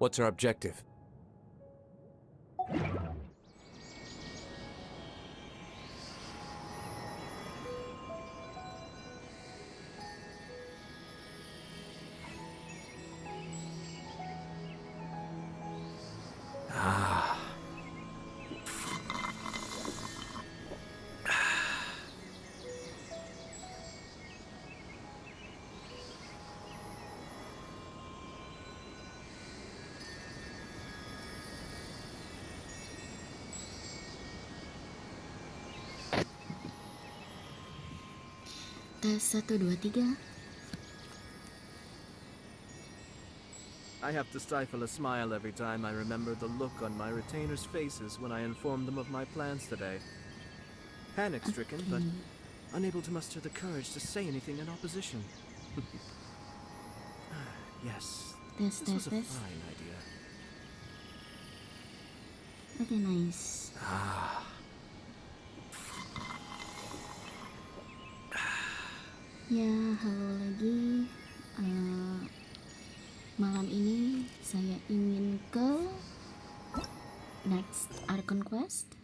What's our objective? Tes 1, 2, 3. I have to stifle a smile every time I remember the look on my retainers' faces when I informed them of my plans today. Panic-stricken, but unable to muster the courage to say anything in opposition. Yes, Tes, this tes, was a tes. fine idea. Oke, nice. Ya, halo lagi. Malam ini saya ingin ke next Archon Quest.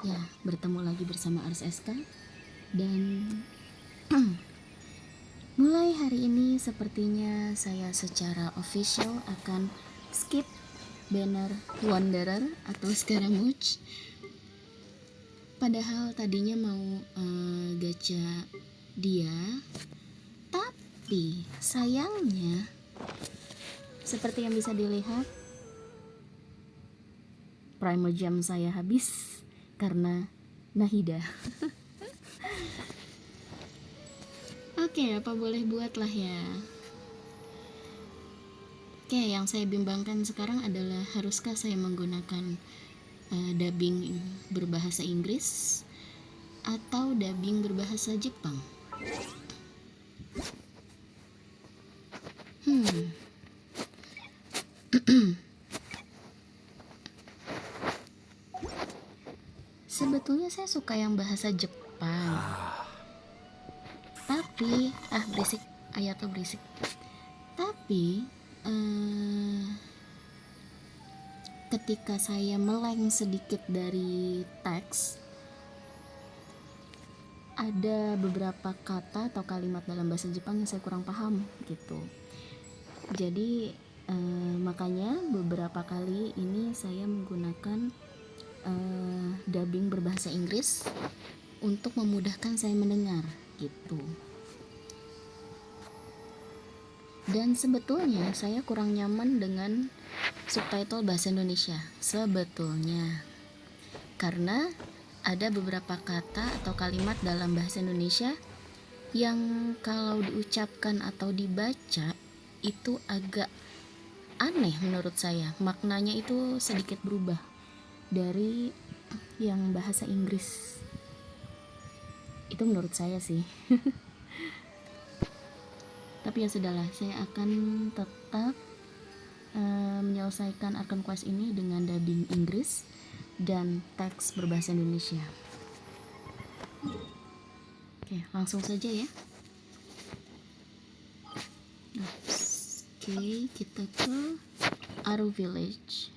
Ya, bertemu lagi bersama Ars SK. Dan mulai hari ini sepertinya saya secara official akan skip banner Wanderer atau Scaramouche. Padahal tadinya mau gacha dia, tapi sayangnya seperti yang bisa dilihat Primal Gem saya habis karena Nahida. Oke, apa boleh buatlah ya. Oke, yang saya bimbangkan sekarang adalah haruskah saya menggunakan dubbing berbahasa Inggris atau dubbing berbahasa Jepang. Sebetulnya saya suka yang bahasa Jepang. Tapi berisik, Ayato berisik. Tapi ketika saya meleng sedikit dari teks, ada beberapa kata atau kalimat dalam bahasa Jepang yang saya kurang paham gitu. Jadi makanya beberapa kali ini saya menggunakan dubbing berbahasa Inggris untuk memudahkan saya mendengar gitu. Dan sebetulnya saya kurang nyaman dengan subtitle bahasa Indonesia sebetulnya, karena ada beberapa kata atau kalimat dalam bahasa Indonesia yang kalau diucapkan atau dibaca itu agak aneh menurut saya. Maknanya itu sedikit berubah dari yang bahasa Inggris. Itu menurut saya sih. Tapi ya sudahlah, saya akan tetap menyelesaikan Archon Quest ini dengan dubbing Inggris dan teks berbahasa Indonesia. Oke, langsung saja ya. Oke, kita ke Aru Village,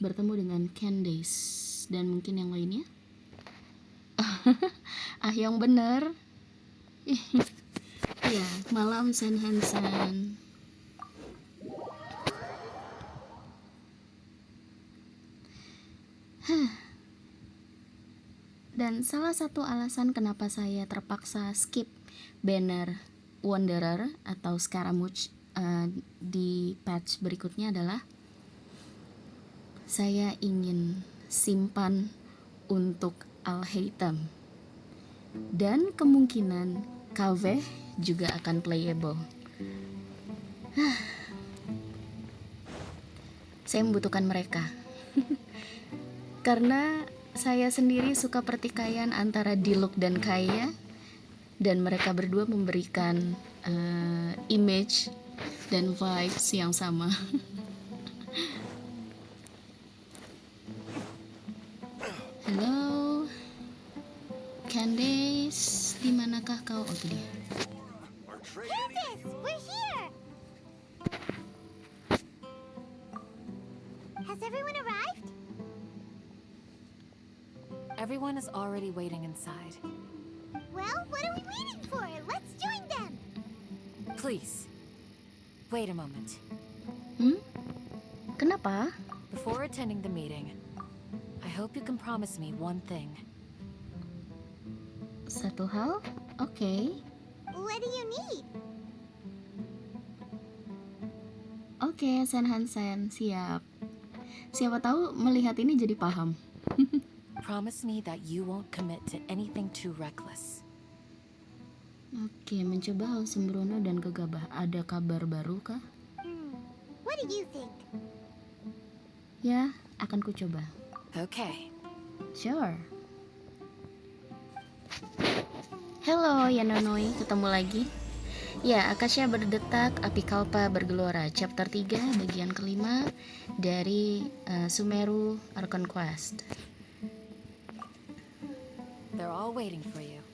bertemu dengan Candace dan mungkin yang lainnya. Yang bener. Ya, malam Sen Hansen. Dan salah satu alasan kenapa saya terpaksa skip banner Wanderer atau Scaramouche di patch berikutnya adalah saya ingin simpan untuk Al-Haytham, dan kemungkinan KV juga akan playable. Saya membutuhkan mereka karena saya sendiri suka pertikaian antara Diluc dan Kaya, dan mereka berdua memberikan image dan vibes yang sama. Halo Candace, di manakah kau? Oh, itu dia. Candace, we're here! Everyone arrived? Everyone is already waiting inside. Well, what are we waiting for? Let's join them! Please, wait a moment. Kenapa? Before attending the meeting, I hope you can promise me one thing. Satu hal? Oke. What do you need? Oke, Sen. Siap. Siapa tahu melihat ini jadi paham. Promise me that you won't commit to anything too reckless. Oke, mencoba hal sembrono dan gegabah. Ada kabar baru kah? What do you think? Ya, akan ku coba. Okay. Sure. Hello, Yanonoi, ketemu lagi. Ya, Akasha berdetak, api kalpa bergelora. Chapter 3, bagian kelima dari Sumeru Archon Quest. They're all waiting for you.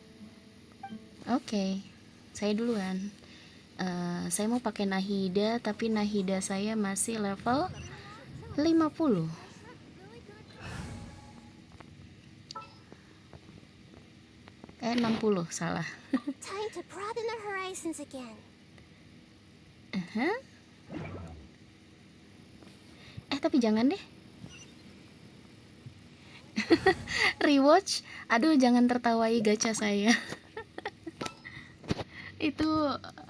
Oke, saya duluan. Saya mau pakai Nahida, tapi Nahida saya masih level 50. 60, salah. Time to broaden our horizons again. Tapi jangan deh. Rewatch. Aduh, jangan tertawai gacha saya. Itu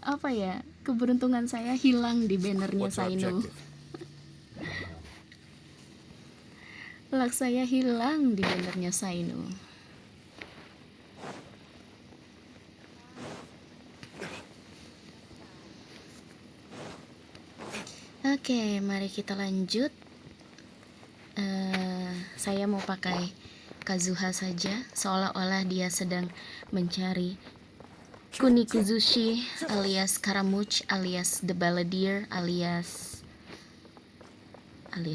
apa ya? Keberuntungan saya hilang di bannernya What's our Sainu. objective? Luck saya hilang di bannernya Sainu. Oke, mari kita lanjut. Saya mau pakai Kazuha saja, seolah-olah dia sedang mencari Kunikuzushi alias Karamuch alias The Balladeer alias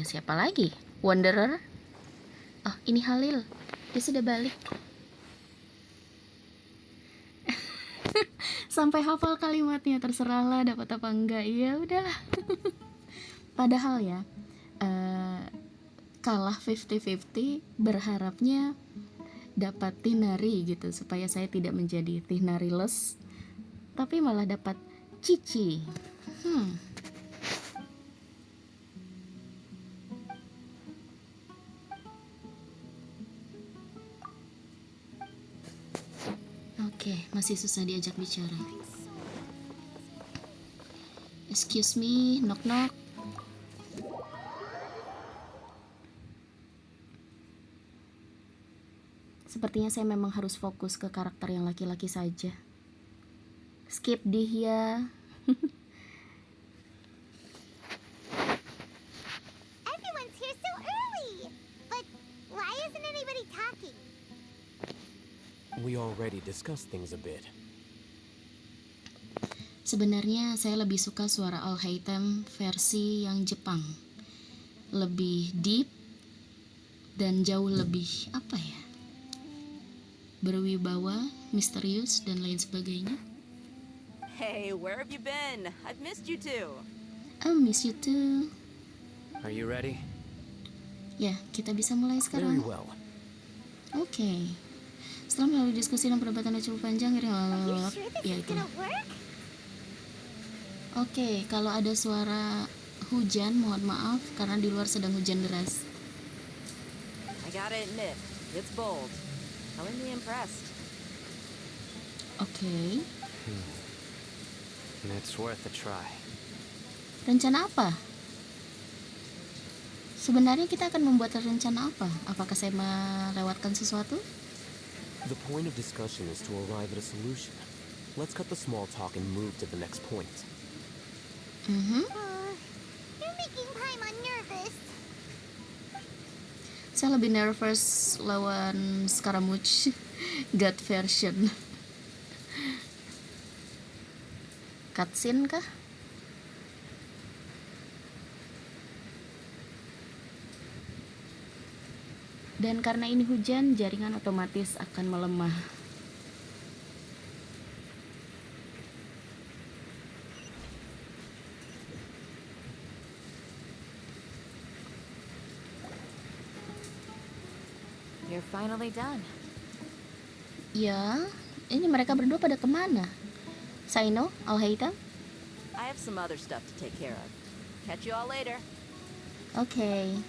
siapa lagi? Wanderer? Oh, ini Halil. Dia sudah balik. Sampai hafal kalimatnya, terserahlah dapat apa enggak. Ya udahlah. Padahal ya, kalah 50-50, berharapnya dapat Tinari gitu, supaya saya tidak menjadi Tinari-less, tapi malah dapat Cici. Oke, masih susah diajak bicara. Excuse me, knock knock. Sepertinya saya memang harus fokus ke karakter yang laki-laki saja. Skip dia. Everyone's here so early! But why isn't anybody talking? We already discussed things a bit. Sebenarnya saya lebih suka suara Al-Haytham versi yang Jepang. Lebih deep dan jauh lebih apa ya? Berwibawa, misterius dan lain sebagainya. Hey, where have you been? I've missed you too. I miss you too. Are you ready? Ya, kita bisa mulai Very sekarang. well. Oke. Setelah melalui diskusi dan perdebatan yang cukup panjang, Are you sure this ya is itu. gonna work? Oke, kalau ada suara hujan, mohon maaf karena di luar sedang hujan deras. I gotta admit, it's bold. Telling me impressed. Oke. It's worth a try. Rencana apa? Sebenarnya kita akan membuat rencana apa? Apakah saya melewatkan sesuatu? The point of discussion is to arrive at a solution. Let's cut the small talk and move to the next point. You're making Paimon nervous. Saya lebih nervous lawan Scaramouche God version. Cutscene kah? Dan karena ini hujan, jaringan otomatis akan melemah. finally done. Ya, ini mereka berdua pada kemana? Saino, Alhaitham? I have some other stuff to take care of. Catch you all later. Oke.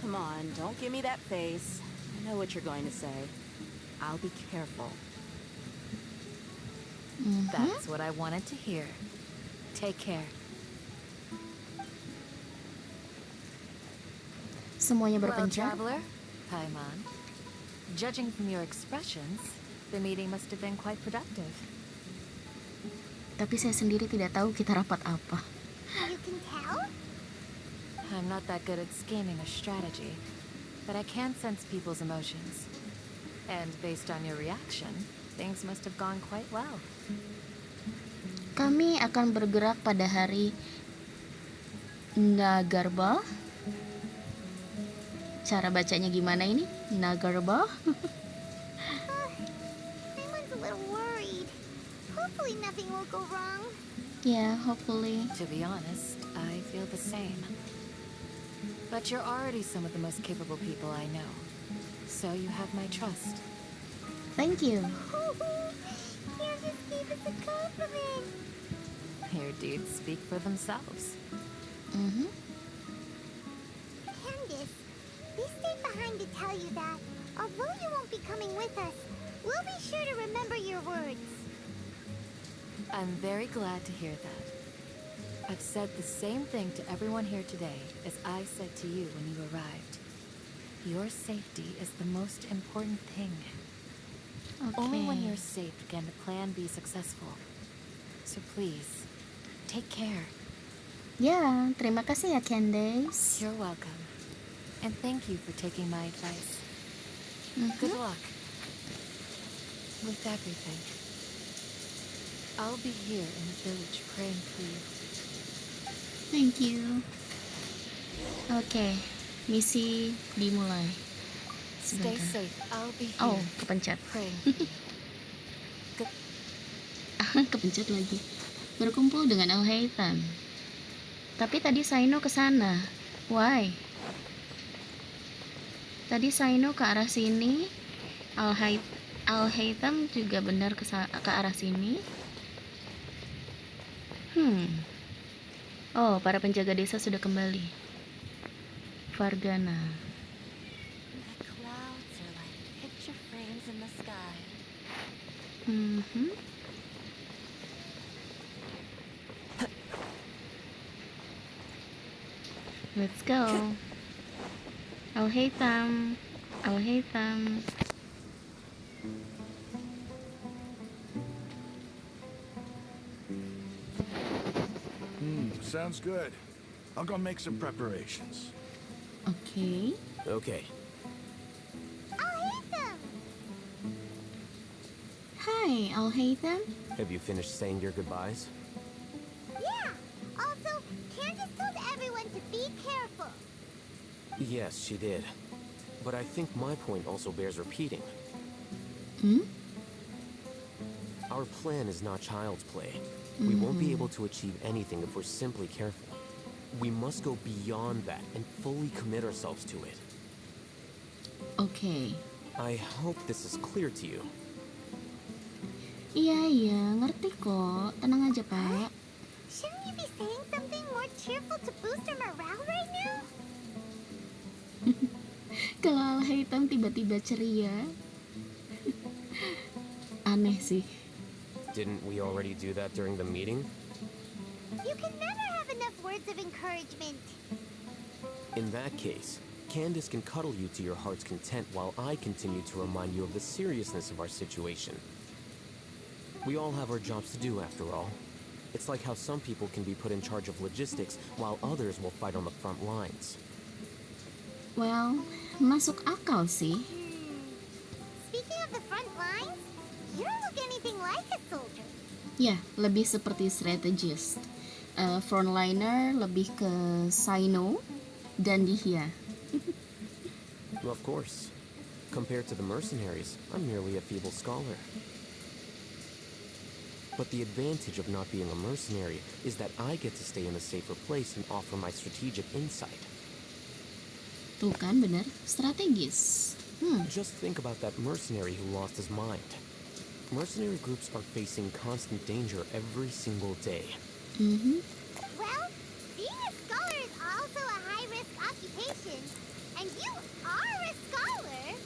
Come on, don't give me that face. I know what you're going to say. I'll be careful. That's what I wanted to hear. Take care. Semuanya Well, berpencar. traveler, Paimon. Judging from your expressions, the meeting must have been quite productive. Tapi saya sendiri tidak tahu kita rapat apa. You can tell? I'm not that good at scheming or strategy, but I can sense people's emotions. And based on your reaction, things must have gone quite well. Kami akan bergerak pada hari Nagarba. Cara bacanya gimana ini? Nagarba? Everyone's a little worried. Hopefully nothing will go wrong. Yeah, hopefully. To be honest, I feel the same. But you're already some of the most capable people I know. So you have my trust. Thank you. Candace gave us a compliment. Your deeds speak for themselves. Candace, we stayed behind to tell you that, although you won't be coming with us, we'll be sure to remember your words. I'm very glad to hear that. I've said the same thing to everyone here today as I said to you when you arrived. Your safety is the most important thing. Only when you're safe can the plan be successful. So please, take care. Ya, terima kasih ya Candace. You're welcome. And thank you for taking my advice. Good luck. With everything. I'll be here in the village praying for you. Thank you. Oke, misi dimulai. Stay Sebentar. safe. I'll be here Oh, kepencet. praying for you. Kepencet lagi. Berkumpul dengan Alhaitham. Tapi tadi Saino ke sana. Why? Tadi Saino ke arah sini. Alhaitham juga benar ke arah sini. Oh, para penjaga desa sudah kembali. Fargana. The clouds are like picture frames in the sky. Let's go. Alhaitham. Alhaitham. Sounds good. I'll go make some preparations. Oke. Okay. Alhaitham! Hai, Alhaitham. Have you finished saying your goodbyes? Yeah! Also, Candace told everyone to be careful. Yes, she did. But I think my point also bears repeating. Our plan is not child's play. We won't be able to achieve anything if we're simply careful. We must go beyond that and fully commit ourselves to it. Oke. I hope this is clear to you. Iya, ngerti kok. Tenang aja, Pak. Shouldn't you be saying something more cheerful to boost our morale right now? Kalau Alhaitham tiba-tiba ceria. Aneh sih. Didn't we already do that during the meeting? You can never have enough words of encouragement. In that case, Candace can cuddle you to your heart's content while I continue to remind you of the seriousness of our situation. We all have our jobs to do, after all. It's like how some people can be put in charge of logistics while others will fight on the front lines. Well, masuk akal sih. Speaking of the front lines, you don't look anything like a soldier. Ya, lebih seperti strategist. Frontliner lebih ke Saino dan Dihya. Of course. Compared to the mercenaries, I'm merely a feeble scholar. But the advantage of not being a mercenary is that I get to stay in a safer place and offer my strategic insight. Tuh kan bener, strategis. Just think about that mercenary who lost his mind. Mercenary groups are facing constant danger every single day. Well, being a scholar is also a high-risk occupation. And you are a scholar.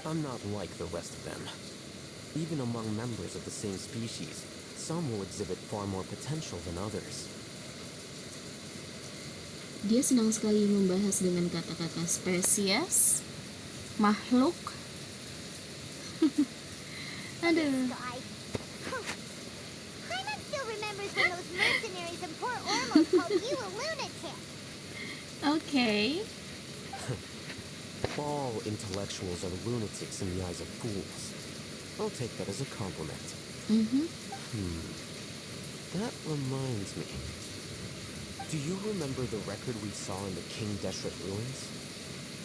I'm not like the rest of them. Even among members of the same species, some will exhibit far more potential than others. Dia senang sekali membahas dengan kata-kata spesies, makhluk. Aduh. Guy. Paimon still remembers when those mercenaries and poor Ormos called you a lunatic. Okay. All intellectuals are lunatics in the eyes of fools. I'll take that as a compliment. That reminds me. Do you remember the record we saw in the King Deshret ruins?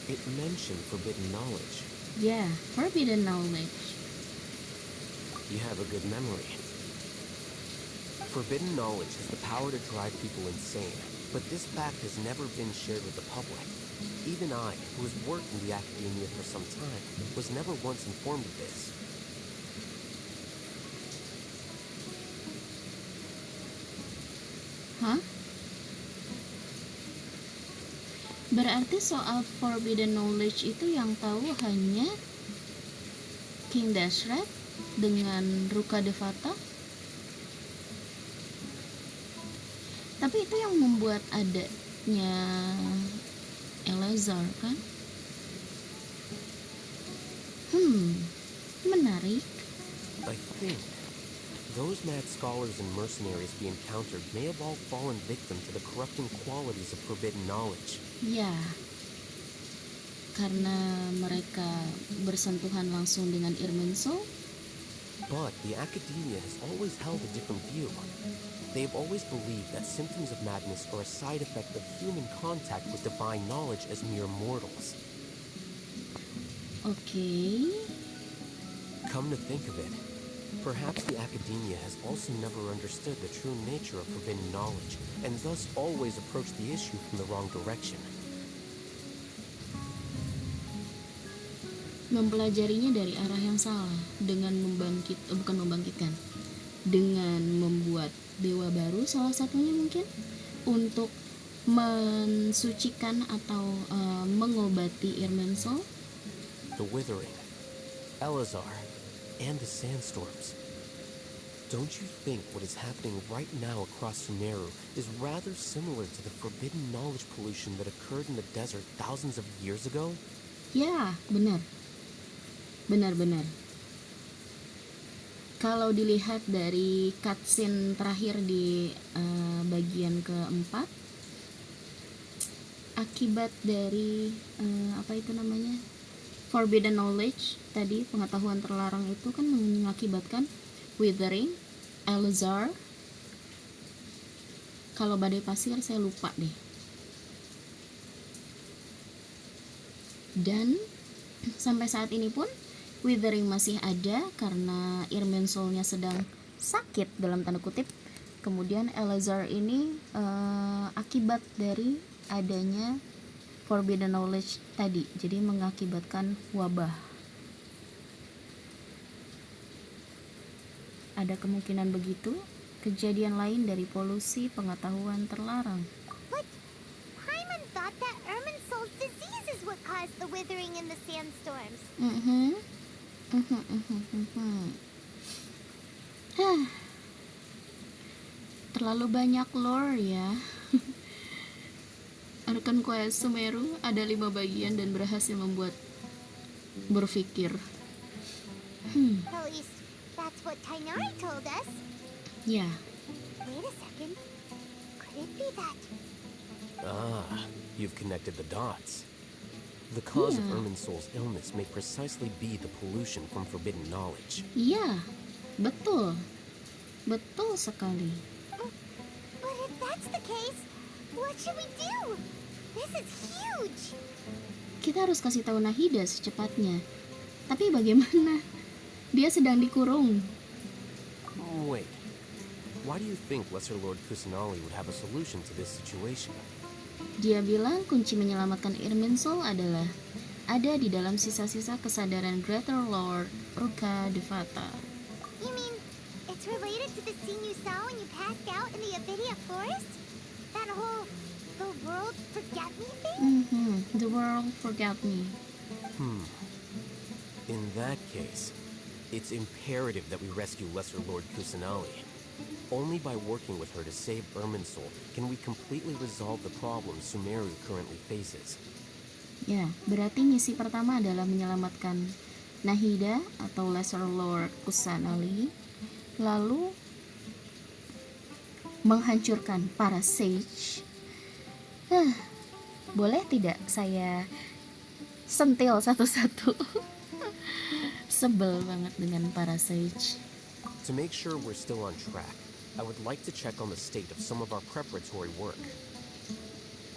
It mentioned forbidden knowledge. Yeah, forbidden knowledge. You have a good memory. Forbidden knowledge has the power to drive people insane, but this fact has never been shared with the public. Even I, who has worked in the academia for some time, was never once informed of this. Hah? Berarti soal forbidden knowledge itu yang tahu hanya King Deshret dengan Ruka Devata? Tapi itu yang membuat adanya Eleazar kan? Menarik. I think those mad scholars and mercenaries we encountered may have all fallen victim to the corrupting qualities of forbidden knowledge. Ya, karena mereka bersentuhan langsung dengan Irminsul. But the academia has always held a different view. They have always believed that symptoms of madness are a side effect of human contact with divine knowledge as mere mortals. Okay. Come to think of it, perhaps the academia has also never understood the true nature of forbidden knowledge, and thus always approached the issue from the wrong direction. Mempelajarinya dari arah yang salah dengan dengan membuat dewa baru salah satunya mungkin untuk mensucikan atau mengobati Irminsul. The Withering, Eleazar, and the sandstorms. Don't you think what is happening right now across Sumeru is rather similar to the forbidden knowledge pollution that occurred in the desert thousands of years ago? Ya, benar. Benar-benar. Kalau dilihat dari cutscene terakhir di bagian keempat, akibat dari forbidden knowledge tadi, pengetahuan terlarang itu kan mengakibatkan withering, Eleazar. Kalau badai pasir saya lupa deh. Dan sampai saat ini pun withering masih ada karena Irminsul-nya sedang sakit dalam tanda kutip. Kemudian Eleazar ini akibat dari adanya forbidden knowledge tadi, jadi mengakibatkan wabah. Ada kemungkinan begitu, kejadian lain dari polusi pengetahuan terlarang. But Paimon thought that Irminsul's disease is what caused the withering in the sandstorms. Terlalu banyak lore ya. Archon Quest Sumeru ada 5 bagian dan berhasil membuat berpikir. At least that's what Tainari told us. Ya, Wait a second. Could it be that? Ah, you've connected the dots. The cause of Yeah. Irminsul's illness may precisely be the pollution from forbidden knowledge. iya, betul. Betul sekali. But if that's the case, what should we do? This is huge. Kita harus kasih tahu Nahida secepatnya. Tapi bagaimana? Dia sedang dikurung. Wait, why do you think Lesser Lord Kusanali would have a solution to this situation? Dia bilang kunci menyelamatkan Irminsul adalah ada di dalam sisa-sisa kesadaran Greater Lord Ruka Devata. You mean it's related to the scene you saw when you passed out in the Avidia forest? That whole the world forget me thing? The world forgot me. In that case, it's imperative that we rescue Lesser Lord Kusanali. Only by working with her to save Irminsul can we completely resolve the problems Sumeru currently faces. Ya, berarti misi pertama adalah menyelamatkan Nahida atau Lesser Lord Kusanali, lalu menghancurkan para sage. Boleh tidak saya sentil satu-satu? Sebel banget dengan para sage. To make sure we're still on track, I would like to check on the state of some of our preparatory work.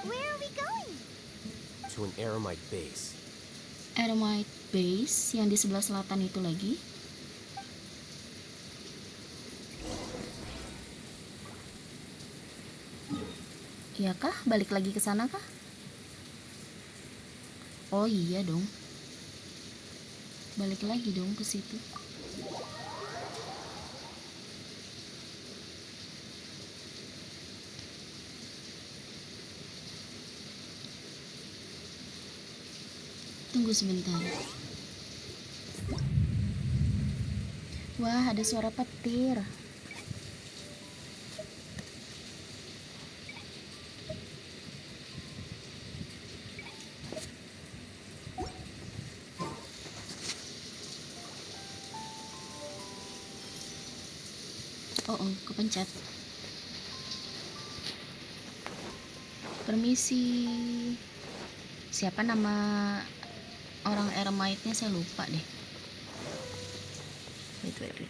Where are we going? To an Aramite base. Aramite base yang di sebelah selatan itu lagi. Iya kah? Balik lagi ke sana kah? Oh iya dong. Balik lagi dong ke situ. Tunggu sebentar. Wah, ada suara petir. Oh, kepencet. Permisi. Siapa nama orang Eremite-nya, saya lupa deh. Wait.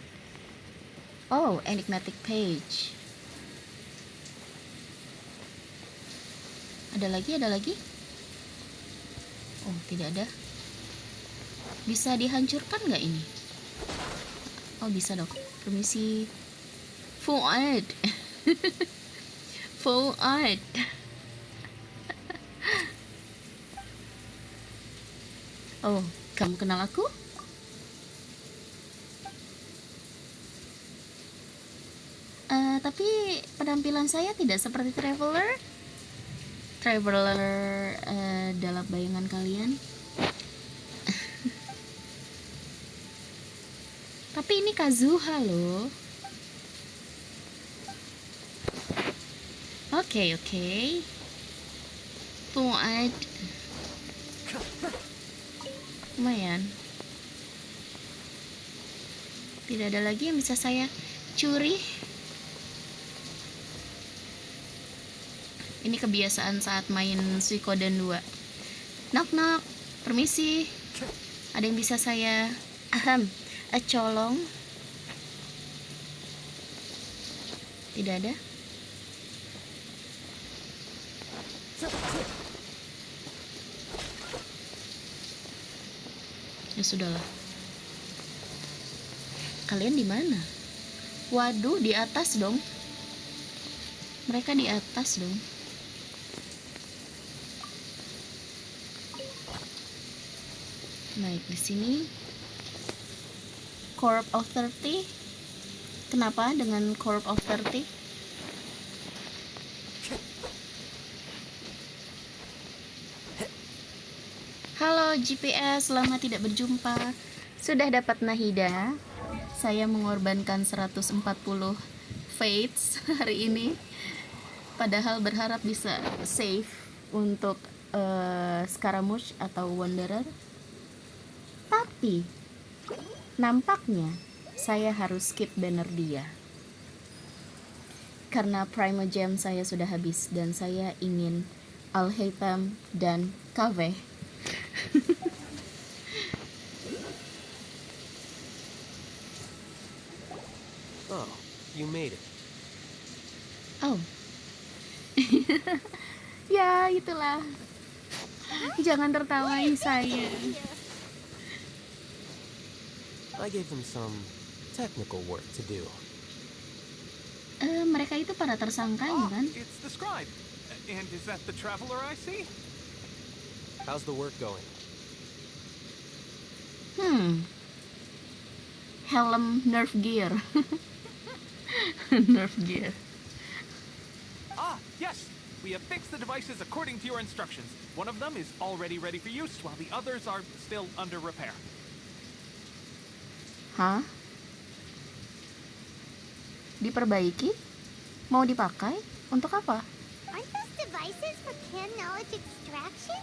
Oh, enigmatic page. Ada lagi? Oh, tidak ada. Bisa dihancurkan nggak ini? Oh, bisa dong. Permisi. Fuad. Fuad. Oh, kamu kenal aku? Tapi penampilan saya tidak seperti traveler dalam bayangan kalian. Tapi ini Kazuha loh. Oke. Fuad. Lumayan. Tidak ada lagi yang bisa saya curi. Ini kebiasaan saat main Suikoden 2. Knock. Permisi. Ada yang bisa saya colong? Tidak ada. Ya sudahlah. Kalian di mana? Waduh, di atas dong. Mereka di atas dong. Baik, di sini Corp of 30. Kenapa dengan Corp of 30? Halo GPS, lama tidak berjumpa. Sudah dapat Nahida. Saya mengorbankan 140 fates hari ini. Padahal berharap bisa save untuk Scaramouche atau Wanderer. Tapi nampaknya saya harus skip banner dia. Karena Primo Gem saya sudah habis dan saya ingin Al-Haytham dan Kaveh. Oh, you made it. Oh. Ya, itulah. Jangan tertawai saya. I gave them some technical work to do. Mereka itu para tersangka ya kan? It's the scribe. And is that the traveler I see? How's the work going? Helm nerf gear. Nerf gear. Ah, yes! We have fixed the devices according to your instructions. One of them is already ready for use, while the others are still under repair. Hah? Diperbaiki? Mau dipakai? Untuk apa? Aren't those devices for can knowledge extraction?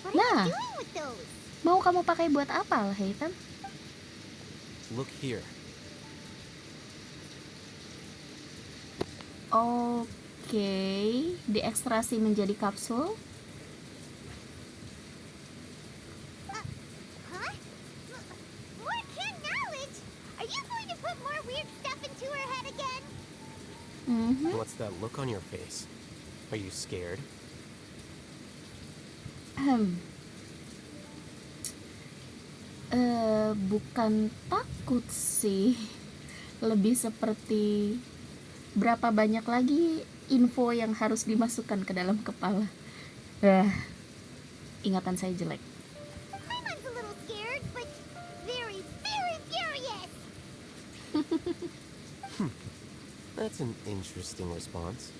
What are Nah. you doing with those? Mau kamu pakai buat apa, Haytham? Look here. Oke, diekstrasi menjadi kapsul. Huh? More can knowledge? Are you going to put more weird stuff into her head again? What's that look on your face? Are you scared? Bukan takut sih. Lebih seperti berapa banyak lagi info yang harus dimasukkan ke dalam kepala. Ingatan saya jelek. Paimon's a little scared, but very, very furious. That's an interesting response.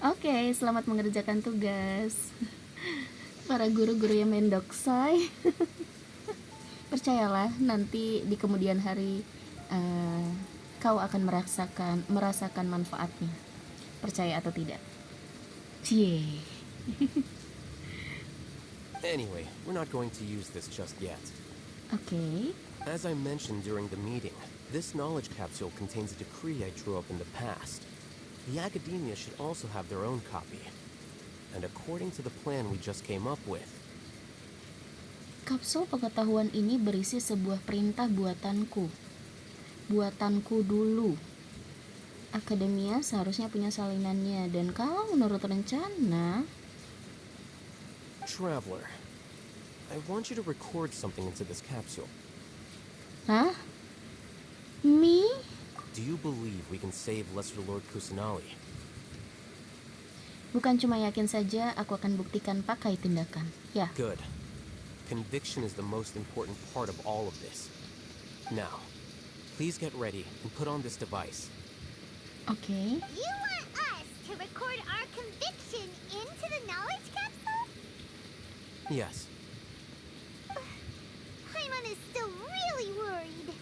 Oke, selamat mengerjakan tugas. Para guru-guru yang mendoksai. Percayalah, nanti di kemudian hari kau akan merasakan manfaatnya. Percaya atau tidak? Cie. Anyway, we're not going to use this just yet. Oke. As I mentioned during the meeting, this knowledge capsule contains a decree I drew up in the past. The academia should also have their own copy. And according to the plan we just came up with, Kapsul pengetahuan ini berisi sebuah perintah buatanku. Buatanku dulu. Akademia seharusnya punya salinannya, dan kalau menurut rencana... Traveler, I want you to record something into this capsule. Hah? Me? Do you believe we can save Lesser Lord Kusanali? Bukan cuma yakin saja, aku akan buktikan pakai tindakan. Ya. Good. Conviction is the most important part of all of this. Now, please get ready and put on this device. Oke. You want us to record our conviction into the knowledge capsule? Yes. Paimon is still really worried.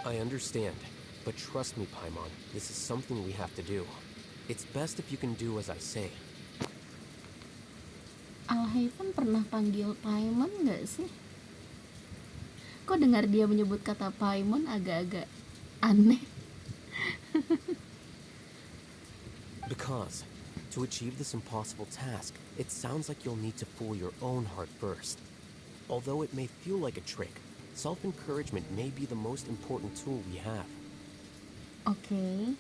I understand, but trust me, Paimon, this is something we have to do. It's best if you can do as I say. Alhaven pernah panggil Paimon nggak sih? Kok dengar dia menyebut kata Paimon agak-agak aneh? Because, to achieve this impossible task, it sounds like you'll need to fool your own heart first. Although it may feel like a trick, self-encouragement may be the most important tool we have. Oke.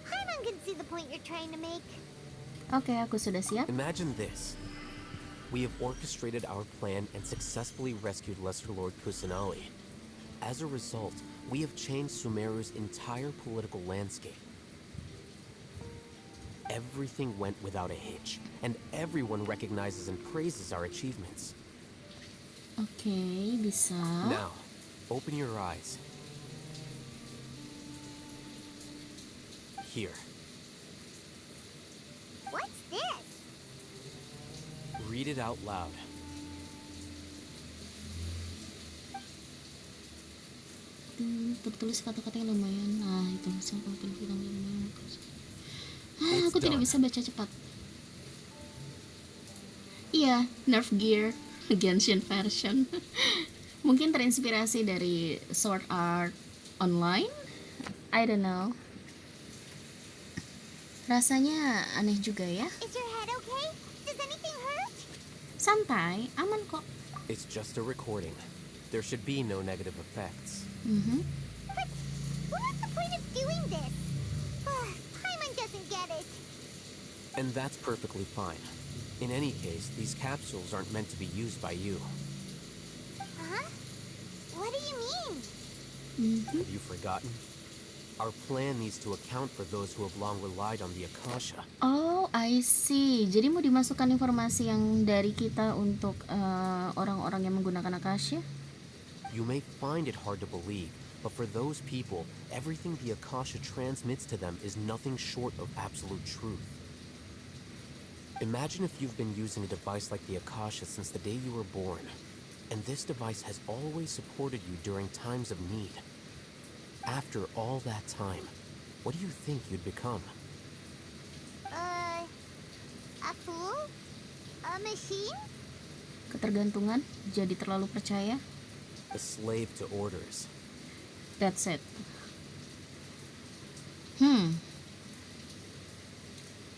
Paimon can see the point you're trying to make. Oke, aku sudah siap. Imagine this. We have orchestrated our plan and successfully rescued Lesser Lord Kusanali. As a result, we have changed Sumeru's entire political landscape. Everything went without a hitch, and everyone recognizes and praises our achievements. Oke, bisa. Now, open your eyes. Here. What's this? Read it out loud. Tertulis kata-kata yang lumayan. Nah, itu sampai film lumayan. It's Aku tidak done. bisa baca cepat. Iya, Nerf Gear Genshin version. Mungkin terinspirasi dari Sword Art Online. I don't know. Rasanya aneh juga ya. Is your head okay? Does anything hurt? Santai, aman kok. It's just a recording. There should be no negative effects. But what was the point of doing this? Paimon doesn't get it. And that's perfectly fine. In any case, these capsules aren't meant to be used by you. Huh? What do you mean? Have you forgotten? Our plan needs to account for those who have long relied on the Akasha. Oh, I see. Jadi mau dimasukkan informasi yang dari kita untuk orang-orang yang menggunakan Akasha? You may find it hard to believe, but for those people, everything the Akasha transmits to them is nothing short of absolute truth. Imagine if you've been using a device like the Akasha since the day you were born, and this device has always supported you during times of need. After all that time, what do you think you'd become? A fool? A machine? Ketergantungan, jadi terlalu percaya. A slave to orders. That's it.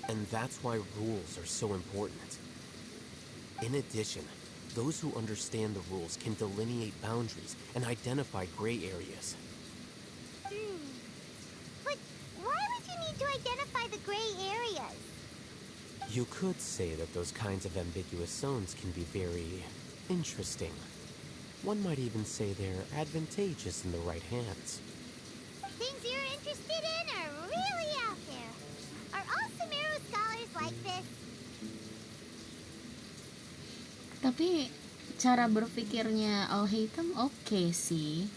And that's why rules are so important. In addition, those who understand the rules can delineate boundaries and identify gray areas. But why would you need to identify the gray areas? You could say that those kinds of ambiguous zones can be very interesting. One might even say they're advantageous in the right hands. Things you're interested in are really out there. Are all Sumeru scholars like this? Tapi cara berpikirnya Al-Haytham oke sih.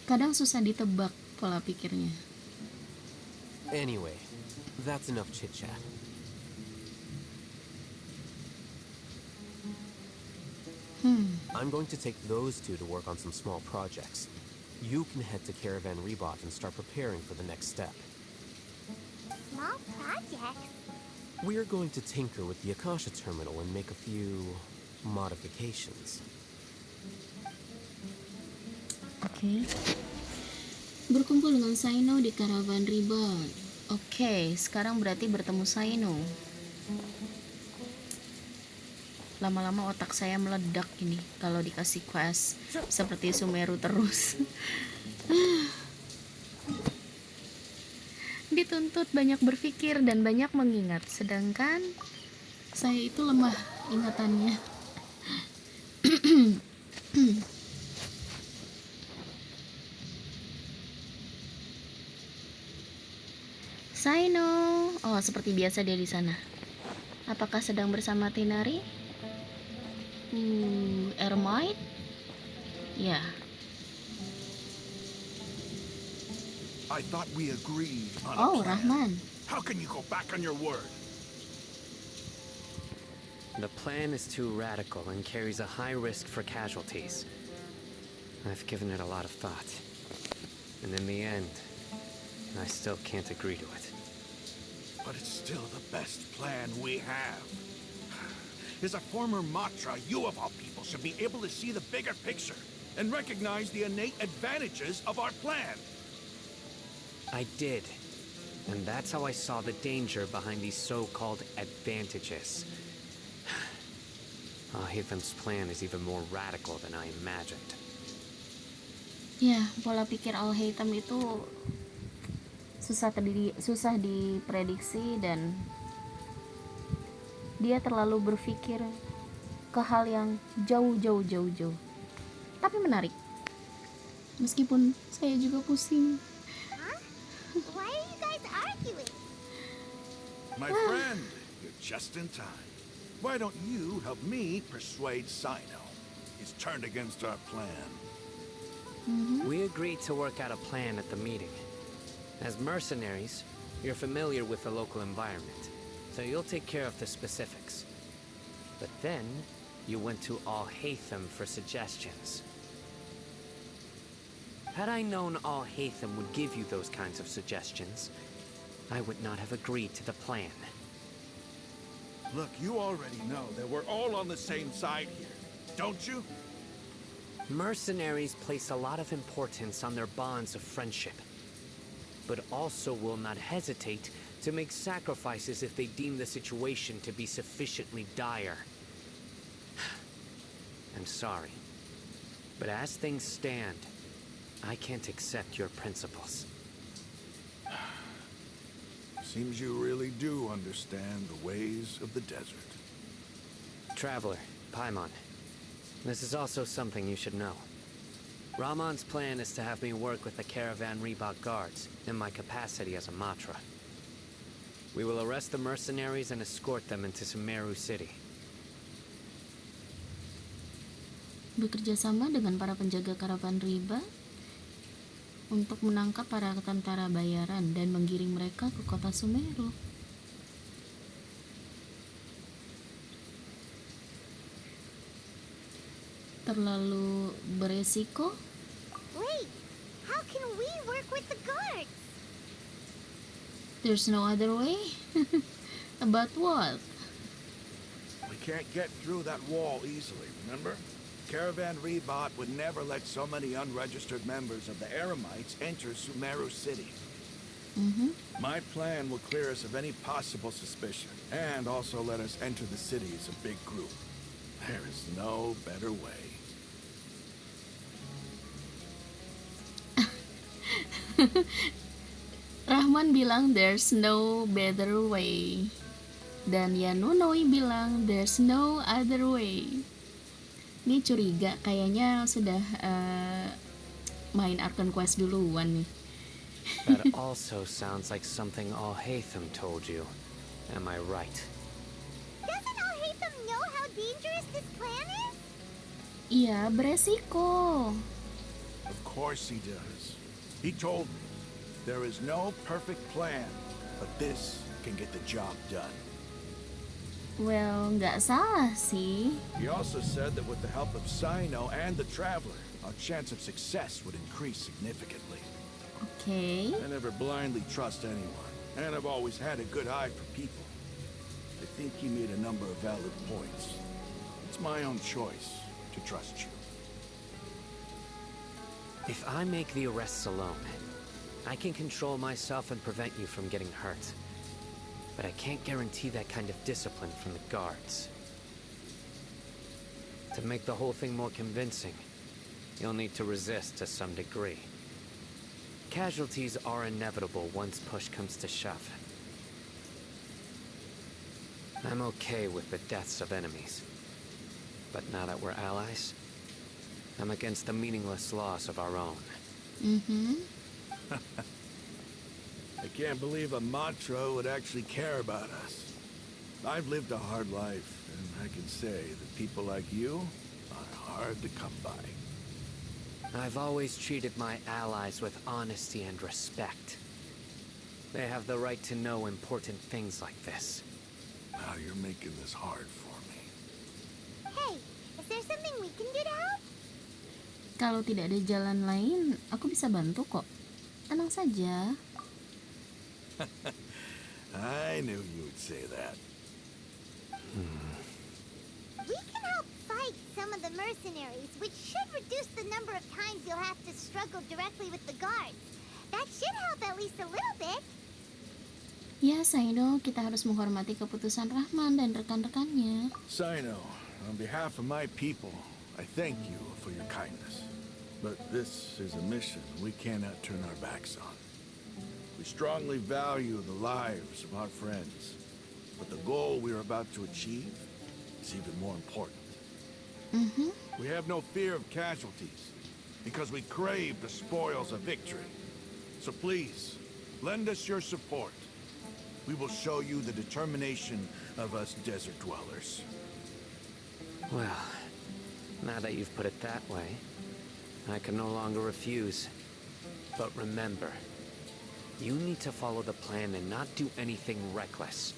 Kadang susah ditebak pola pikirnya. Anyway, that's enough chit-chat. I'm going to take those two to work on some small projects. You can head to Caravan Rebot and start preparing for the next step. Small projects? We're going to tinker with the Akasha terminal and make a few modifications. Oke. Berkumpul dengan Saino di Caravan Rebot. Oke, sekarang berarti bertemu Saino. Lama-lama otak saya meledak ini kalau dikasih quest seperti Sumeru terus. Dituntut banyak berpikir dan banyak mengingat, sedangkan saya itu lemah ingatannya. Saino, oh seperti biasa dia di sana. Apakah sedang bersama Tinari? Ermite? Ya. I thought we agreed on a Oh, plan. Rahman. How can you go back on your word? The plan is too radical and carries a high risk for casualties. I've given it a lot of thought. And in the end, I still can't agree to it. But it's still the best plan we have. As a former Matra, you of all people should be able to see the bigger picture and recognize the innate advantages of our plan. I did. And that's how I saw the danger behind these so-called advantages. Haytham's plan is even more radical than I imagined. Ya, pola pikir Al-Haytham itu susah diprediksi dan dia terlalu berpikir ke hal yang jauh. Tapi menarik. Meskipun saya juga pusing. Huh? Why are you guys arguing? My friend, you're just in time. Why don't you help me persuade Sino? He's turned against our plan. We agreed to work out a plan at the meeting. As mercenaries, you're familiar with the local environment, so you'll take care of the specifics. But then, you went to Al-Haytham for suggestions. Had I known Al-Haytham would give you those kinds of suggestions, I would not have agreed to the plan. Look, you already know that we're all on the same side here, don't you? Mercenaries place a lot of importance on their bonds of friendship, but also will not hesitate to make sacrifices if they deem the situation to be sufficiently dire. I'm sorry, but as things stand, I can't accept your principles. Seems you really do understand the ways of the desert. Traveler, Paimon, this is also something you should know. Rahman's plan is to have me work with the Caravan Reebok guards in my capacity as a Matra. We will arrest the mercenaries and escort them into Sumeru City. Bekerja sama dengan para penjaga karavan riba untuk menangkap para tentara bayaran dan menggiring mereka ke kota Sumeru. Terlalu beresiko? Wait, how can we work with the guards? There's no other way? About what? We can't get through that wall easily, remember? Caravan Rebot would never let so many unregistered members of the Eremites enter Sumeru City. My plan will clear us of any possible suspicion, and also let us enter the city as a big group. There is no better way. Rahman bilang there's no better way. Dan Yanunoi bilang there's no other way. Ini curiga, kayaknya sudah main Archon Quest duluan nih. That also sounds like something Al-Haytham told you. Am I right? Doesn't Al-Haytham know how dangerous this plan is? Iya, beresiko. Of course he does. He told me there is no perfect plan, but this can get the job done. Well, nggak salah sih. He also said that with the help of Sino and the Traveler, our chance of success would increase significantly. Okay. I never blindly trust anyone, and I've always had a good eye for people. I think he made a number of valid points. It's my own choice to trust you. If I make the arrests alone, I can control myself and prevent you from getting hurt. But I can't guarantee that kind of discipline from the guards. To make the whole thing more convincing, you'll need to resist to some degree. Casualties are inevitable once push comes to shove. I'm okay with the deaths of enemies. But now that we're allies, I'm against the meaningless loss of our own. I can't believe a Matra would actually care about us. I've lived a hard life, and I can say that people like you are hard to come by. I've always treated my allies with honesty and respect. They have the right to know important things like this. Now you're making this hard for me. Hey, is there something we can do to help? Kalau tidak ada jalan lain, aku bisa bantu kok. Tenang saja. I knew you would say that. We can help fight some of the mercenaries, which should reduce the number of times you'll have to struggle directly with the guards. That should help at least a little bit. Ya, Saido, kita harus menghormati keputusan Rahman dan rekan-rekannya. Sino, on behalf of my people, I thank you for your kindness. But this is a mission we cannot turn our backs on. We strongly value the lives of our friends, but the goal we are about to achieve is even more important. We have no fear of casualties, because we crave the spoils of victory. So please, lend us your support. We will show you the determination of us desert dwellers. Well, now that you've put it that way, I can no longer refuse. But remember, you need to follow the plan and not do anything reckless.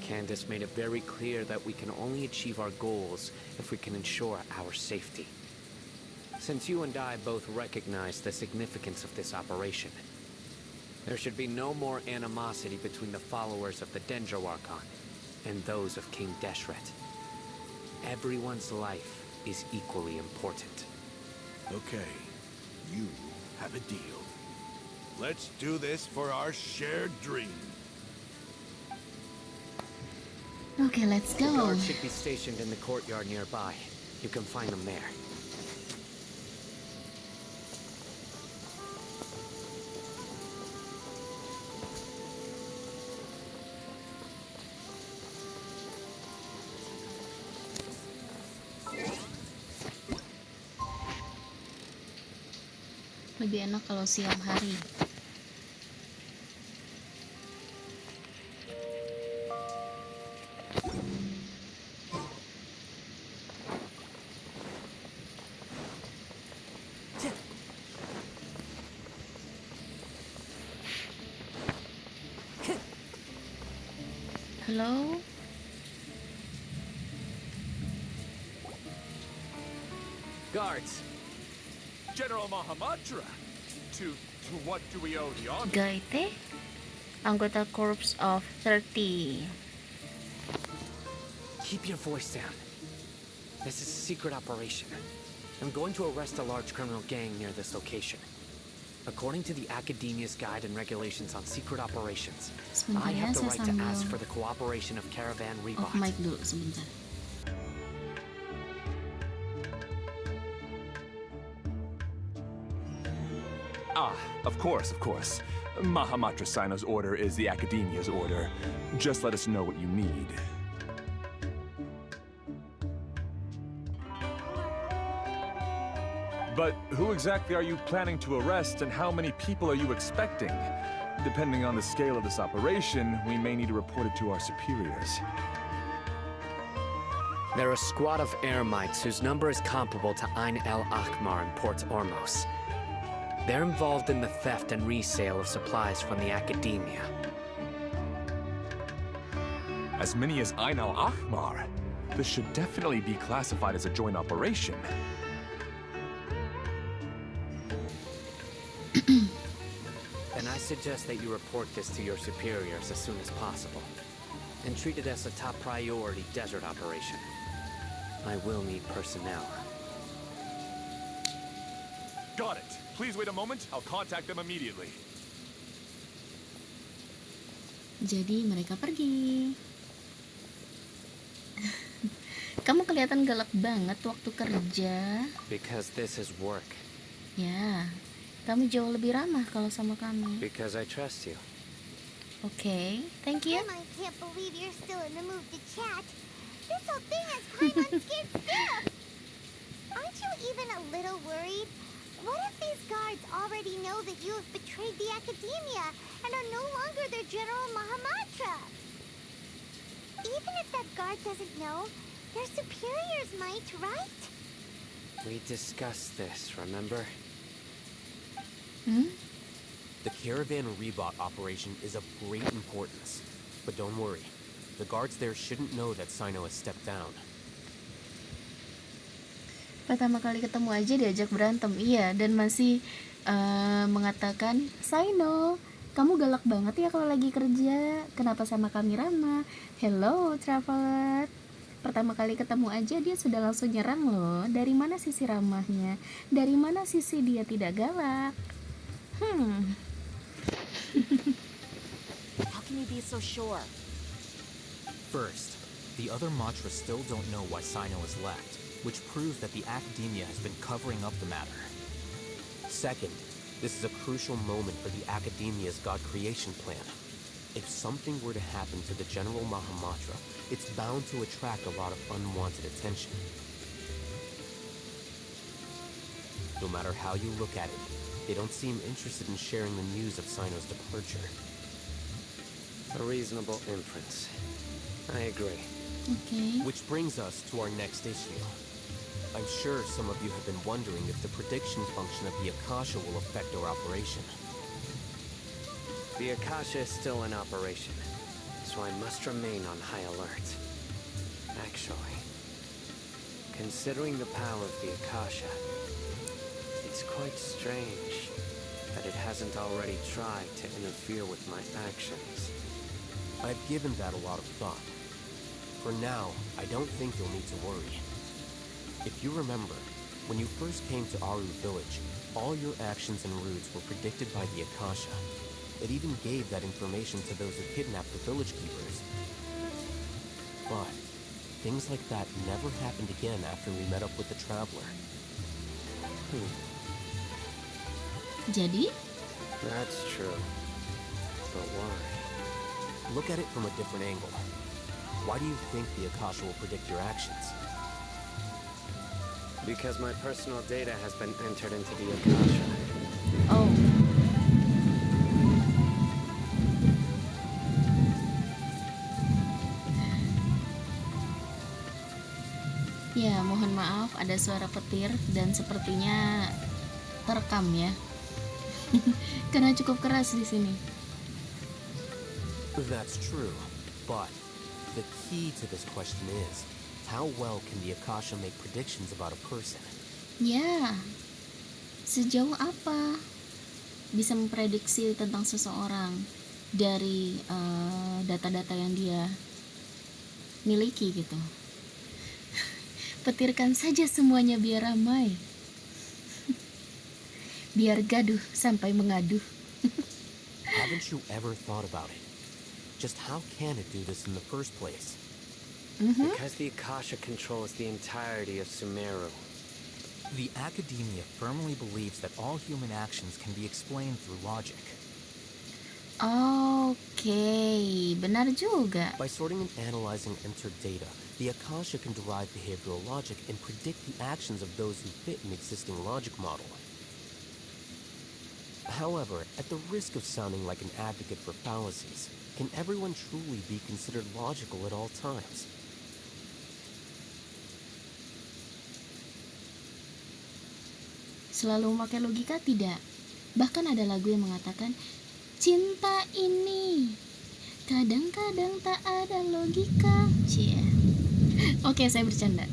Candace made it very clear that we can only achieve our goals if we can ensure our safety. Since you and I both recognize the significance of this operation, there should be no more animosity between the followers of the Dendro Archon and those of King Deshret. Everyone's life is equally important. Okay, you have a deal. Let's do this for our shared dream. Okay, let's The go. guards should be stationed in the courtyard nearby. You can find them there. Lebih enak kalau siang hari. Halo? Guards. General Mahamatra. To what do we owe the honor? Gaite? Anggota Corps of 30. Keep your voice down. This is a secret operation. I'm going to arrest a large criminal gang near this location. According to the Academia's Guide and Regulations on Secret Operations, I have the right to ask for the cooperation of Caravan Rebot. Off mic dulu sebentar. Of course. Mahamatra Sino's order is the Academia's order. Just let us know what you need. But who exactly are you planning to arrest, and how many people are you expecting? Depending on the scale of this operation, we may need to report it to our superiors. They're a squad of Eremites whose number is comparable to Ain El Akmar in Port Ormos. They're involved in the theft and resale of supplies from the Academia. As many as Ain El Akmar? This should definitely be classified as a joint operation. Then I suggest that you report this to your superiors as soon as possible, and treat it as a top priority desert operation. I will need personnel. Got it. Please wait a moment. I'll contact them immediately. Jadi mereka pergi. Kamu kelihatan galak banget waktu kerja. Because this is work. Ya, kamu jauh lebih ramah kalau sama kami. Because I trust you. Okay, thank you. I can't believe you're still in the mood to chat. This whole thing has Paimon scared stiff. Aren't you even a little worried? What if these guards already know that you have betrayed the Academia and are no longer their General Mahamatra? Even if that guard doesn't know, their superiors might, right? We discussed this, remember? The Caravan Rebot operation is of great importance. But don't worry, the guards there shouldn't know that Sino has stepped down. Pertama kali ketemu aja diajak berantem, iya, dan masih mengatakan, Sino, kamu galak banget ya kalau lagi kerja, kenapa sama kami ramah? Hello, traveler. Pertama kali ketemu aja dia sudah langsung nyerang loh. Dari mana sisi ramahnya? Dari mana sisi dia tidak galak? How can you be so sure? First, the other Matra still don't know why Sino has left, which proves that the Academia has been covering up the matter. Second, this is a crucial moment for the Academia's God creation plan. If something were to happen to the General Mahamatra, it's bound to attract a lot of unwanted attention. No matter how you look at it, they don't seem interested in sharing the news of Sino's departure. A reasonable inference. I agree. Okay. Which brings us to our next issue. I'm sure some of you have been wondering if the prediction function of the Akasha will affect our operation. The Akasha is still in operation, so I must remain on high alert. Actually, considering the power of the Akasha, it's quite strange that it hasn't already tried to interfere with my actions. I've given that a lot of thought. For now, I don't think you'll need to worry. If you remember, when you first came to Aru village, all your actions and routes were predicted by the Akasha. It even gave that information to those who kidnapped the village keepers. But things like that never happened again after we met up with the Traveler. Jadi? That's true. But why? Look at it from a different angle. Why do you think the Akasha will predict your actions? Because my personal data has been entered into the Akasha. Oh. Ya, mohon maaf ada suara petir dan sepertinya terekam ya. Karena cukup keras di sini. That's true, but the key to this question is, how well can the Akasha make predictions about a person? Ya, sejauh apa bisa memprediksi tentang seseorang dari data-data yang dia miliki gitu. Petirkan saja semuanya biar ramai. Biar gaduh sampai mengaduh. Haven't you ever thought about it? Just how can it do this in the first place? Because the Akasha controls the entirety of Sumeru. The academia firmly believes that all human actions can be explained through logic. Oke, benar juga. By sorting and analyzing entered data, the Akasha can derive behavioral logic and predict the actions of those who fit an existing logic model. However, at the risk of sounding like an advocate for fallacies, can everyone truly be considered logical at all times? Selalu memakai logika tidak. Bahkan ada lagu yang mengatakan, cinta ini kadang-kadang tak ada logika. Cie. Oke, saya bercanda.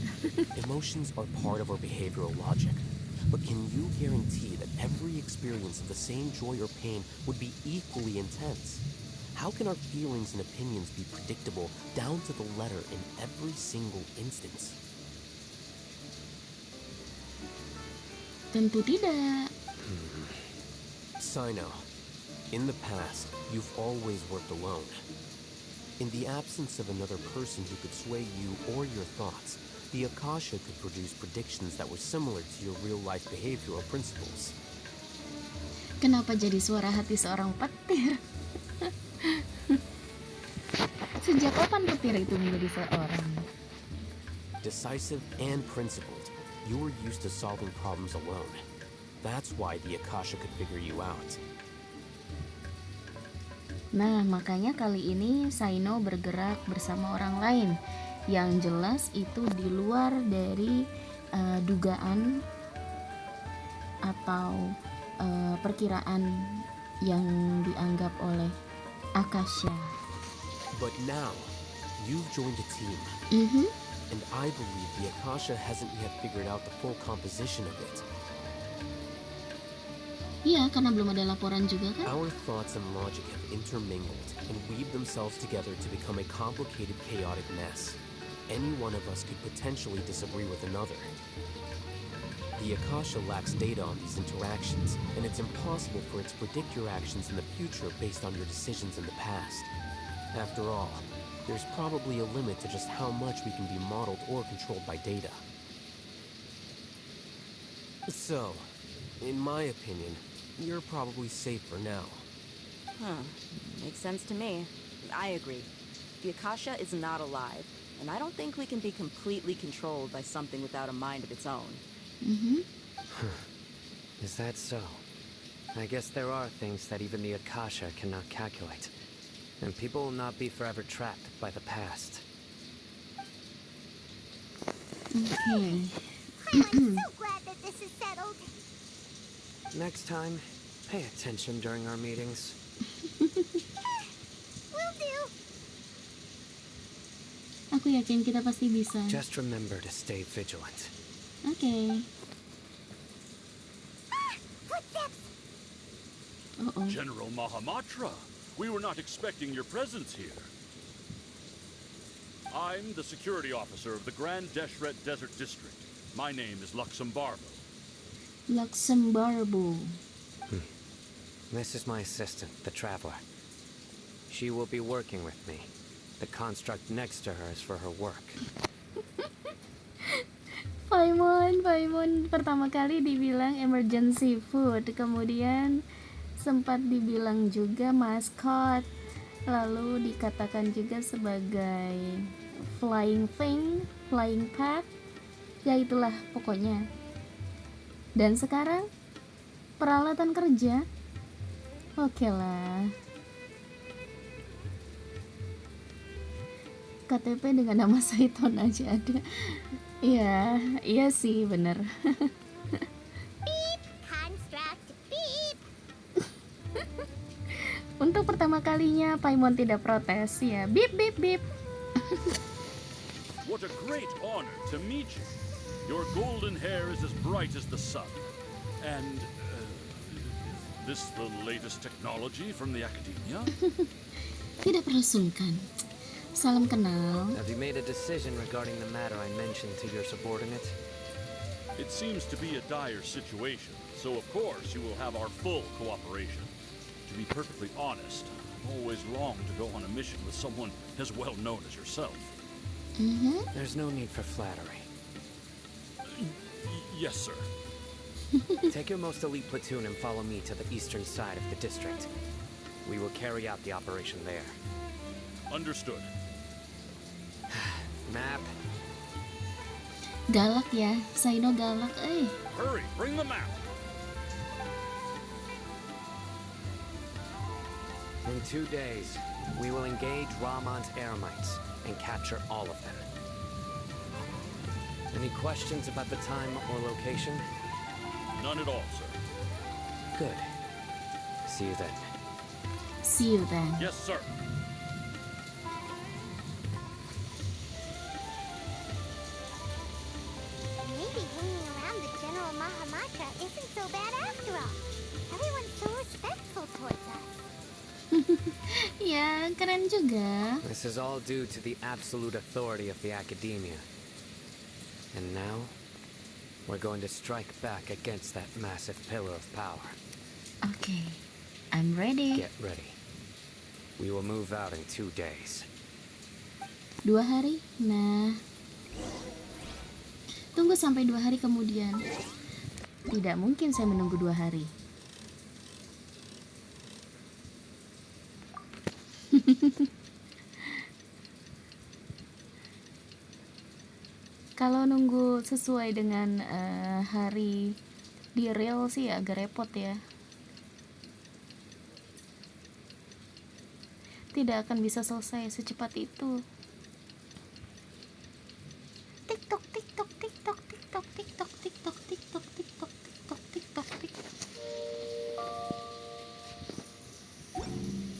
Emotions are part of our behavioral logic, but can you guarantee that every experience of the same joy or pain would be equally intense? How can our feelings and opinions be predictable down to the letter in every single instance? Tentu tidak. Sino, in the past, you've always worked alone. In the absence of another person who could sway you or your thoughts, the Akasha could produce predictions that were similar to your real-life behavioral principles. Kenapa jadi suara hati seorang petir? Sejak kapan petir itu menjadi seorang? Decisive and principled, you were used to solving problems alone. That's why the Akasha could figure you out. Nah, makanya kali ini Saino bergerak bersama orang lain. Yang jelas itu di luar dari dugaan atau perkiraan yang dianggap oleh Akasha. But now, you've joined a team. And I believe the Akasha hasn't yet figured out the full composition of it. Iya, karena belum ada laporan juga kan? Our thoughts and logic have intermingled and weaved themselves together to become a complicated, chaotic mess. Any one of us could potentially disagree with another. The Akasha lacks data on these interactions, and it's impossible for it to predict your actions in the future based on your decisions in the past. After all, there's probably a limit to just how much we can be modeled or controlled by data. So, in my opinion, you're probably safe for now. Makes sense to me. I agree. The Akasha is not alive, and I don't think we can be completely controlled by something without a mind of its own. Is that so? I guess there are things that even the Akasha cannot calculate. And people will not be forever trapped by the past. Okay. I'm so glad that this is settled. Next time, pay attention during our meetings. Will do. Aku yakin kita pasti bisa. Just remember to stay vigilant. Okay. Footsteps. Uh-oh. General Mahamatra, we were not expecting your presence here. I'm the security officer of the Grand Deshret Desert District. My name is Luxembarbo. Luxembarbo. This is my assistant, the Traveler. She will be working with me. The construct next to her is for her work. Paimon pertama kali dibilang emergency food, kemudian sempat dibilang juga mascot, lalu dikatakan juga sebagai flying thing, flying pet, ya itulah pokoknya. Dan sekarang Peralatan kerja? Oke lah. KTP dengan nama Saiton aja ada. Iya, iya sih, bener. Beep! Construct, beep! Untuk pertama kalinya Paimon tidak protes ya. Bip bip bip. What a great honor to meet you. Your golden hair is as bright as the sun. And, is this the latest technology from the academia? Tidak perlu sungkan. Salam kenal. Have you made a decision regarding the matter I mentioned to your subordinate? It seems to be a dire situation, so of course you will have our full cooperation. To be perfectly honest, I've always longed to go on a mission with someone as well known as yourself. There's no need for flattery. Yes, sir. Take your most elite platoon and follow me to the eastern side of the district. We will carry out the operation there. Understood. Map. Galak ya, Saino galak. Hurry, bring the map. In 2 days, we will engage Rahman's Eremites and capture all of them. Any questions about the time or location? None at all, sir. Good. See you then. See you then. Yes, sir. Maybe hanging around the General Mahamatra isn't so bad after all. Everyone's so respectful towards us. Ya, keren juga. This is all due to the absolute authority of the academia. And now, we're going to strike back against that massive pillar of power. Okay, I'm ready. Get ready. We will move out in 2 days. 2 hari? Nah, tunggu sampai 2 hari kemudian. Tidak mungkin saya menunggu 2 hari. Kalau nunggu sesuai dengan hari di real sih agak repot ya. Tidak akan bisa selesai secepat itu. TikTok, TikTok, TikTok, TikTok, TikTok, TikTok, TikTok, TikTok, TikTok, TikTok, TikTok.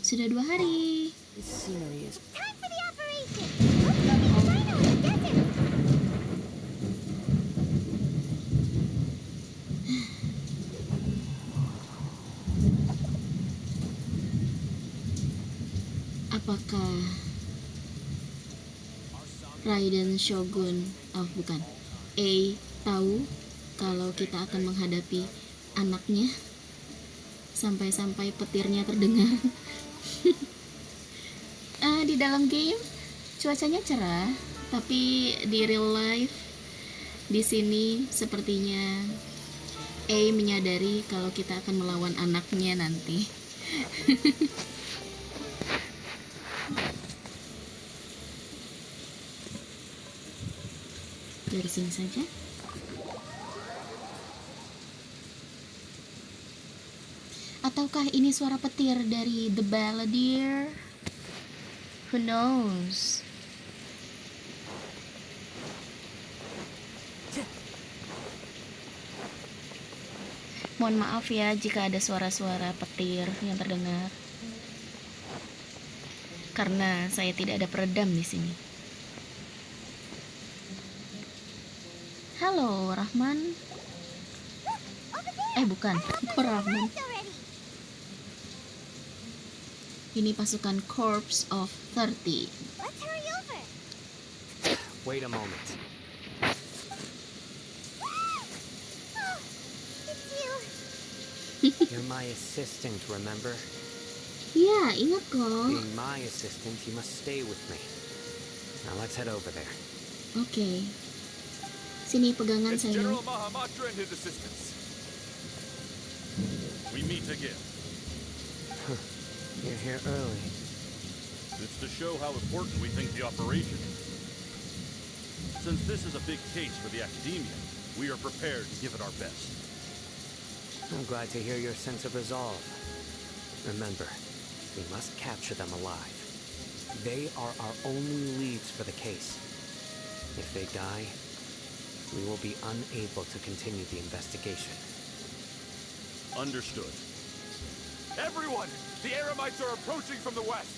Sudah 2 hari. Time for the operation! Let's go meet Sino in the desert! Apakah Raiden Shogun, bukan, tahu kalau kita akan menghadapi anaknya? Sampai-sampai petirnya terdengar. Di dalam game cuacanya cerah, tapi di real life di sini sepertinya menyadari kalau kita akan melawan anaknya nanti. Dari sini saja. Ataukah ini suara petir dari The Balladeer? Who knows? Mohon maaf ya jika ada suara-suara petir yang terdengar. Karena saya tidak ada peredam di sini. Halo, Rahman. Bukan. Kok Rahman? Ini pasukan Corps of 30. Let's hurry over! Wait a moment. Oh, it's you. You're my assistant, remember? Ya, ingat kok. Being my assistant, you must stay with me. Now let's head over there. Oke. Sini pegangan It's saya. General Mahamatra and his assistants. We meet again. You're here early. It's to show how important we think the operation is. Since this is a big case for the academia, we are prepared to give it our best. I'm glad to hear your sense of resolve. Remember, we must capture them alive. They are our only leads for the case. If they die, we will be unable to continue the investigation. Understood. Everyone! The Eremites are approaching from the west!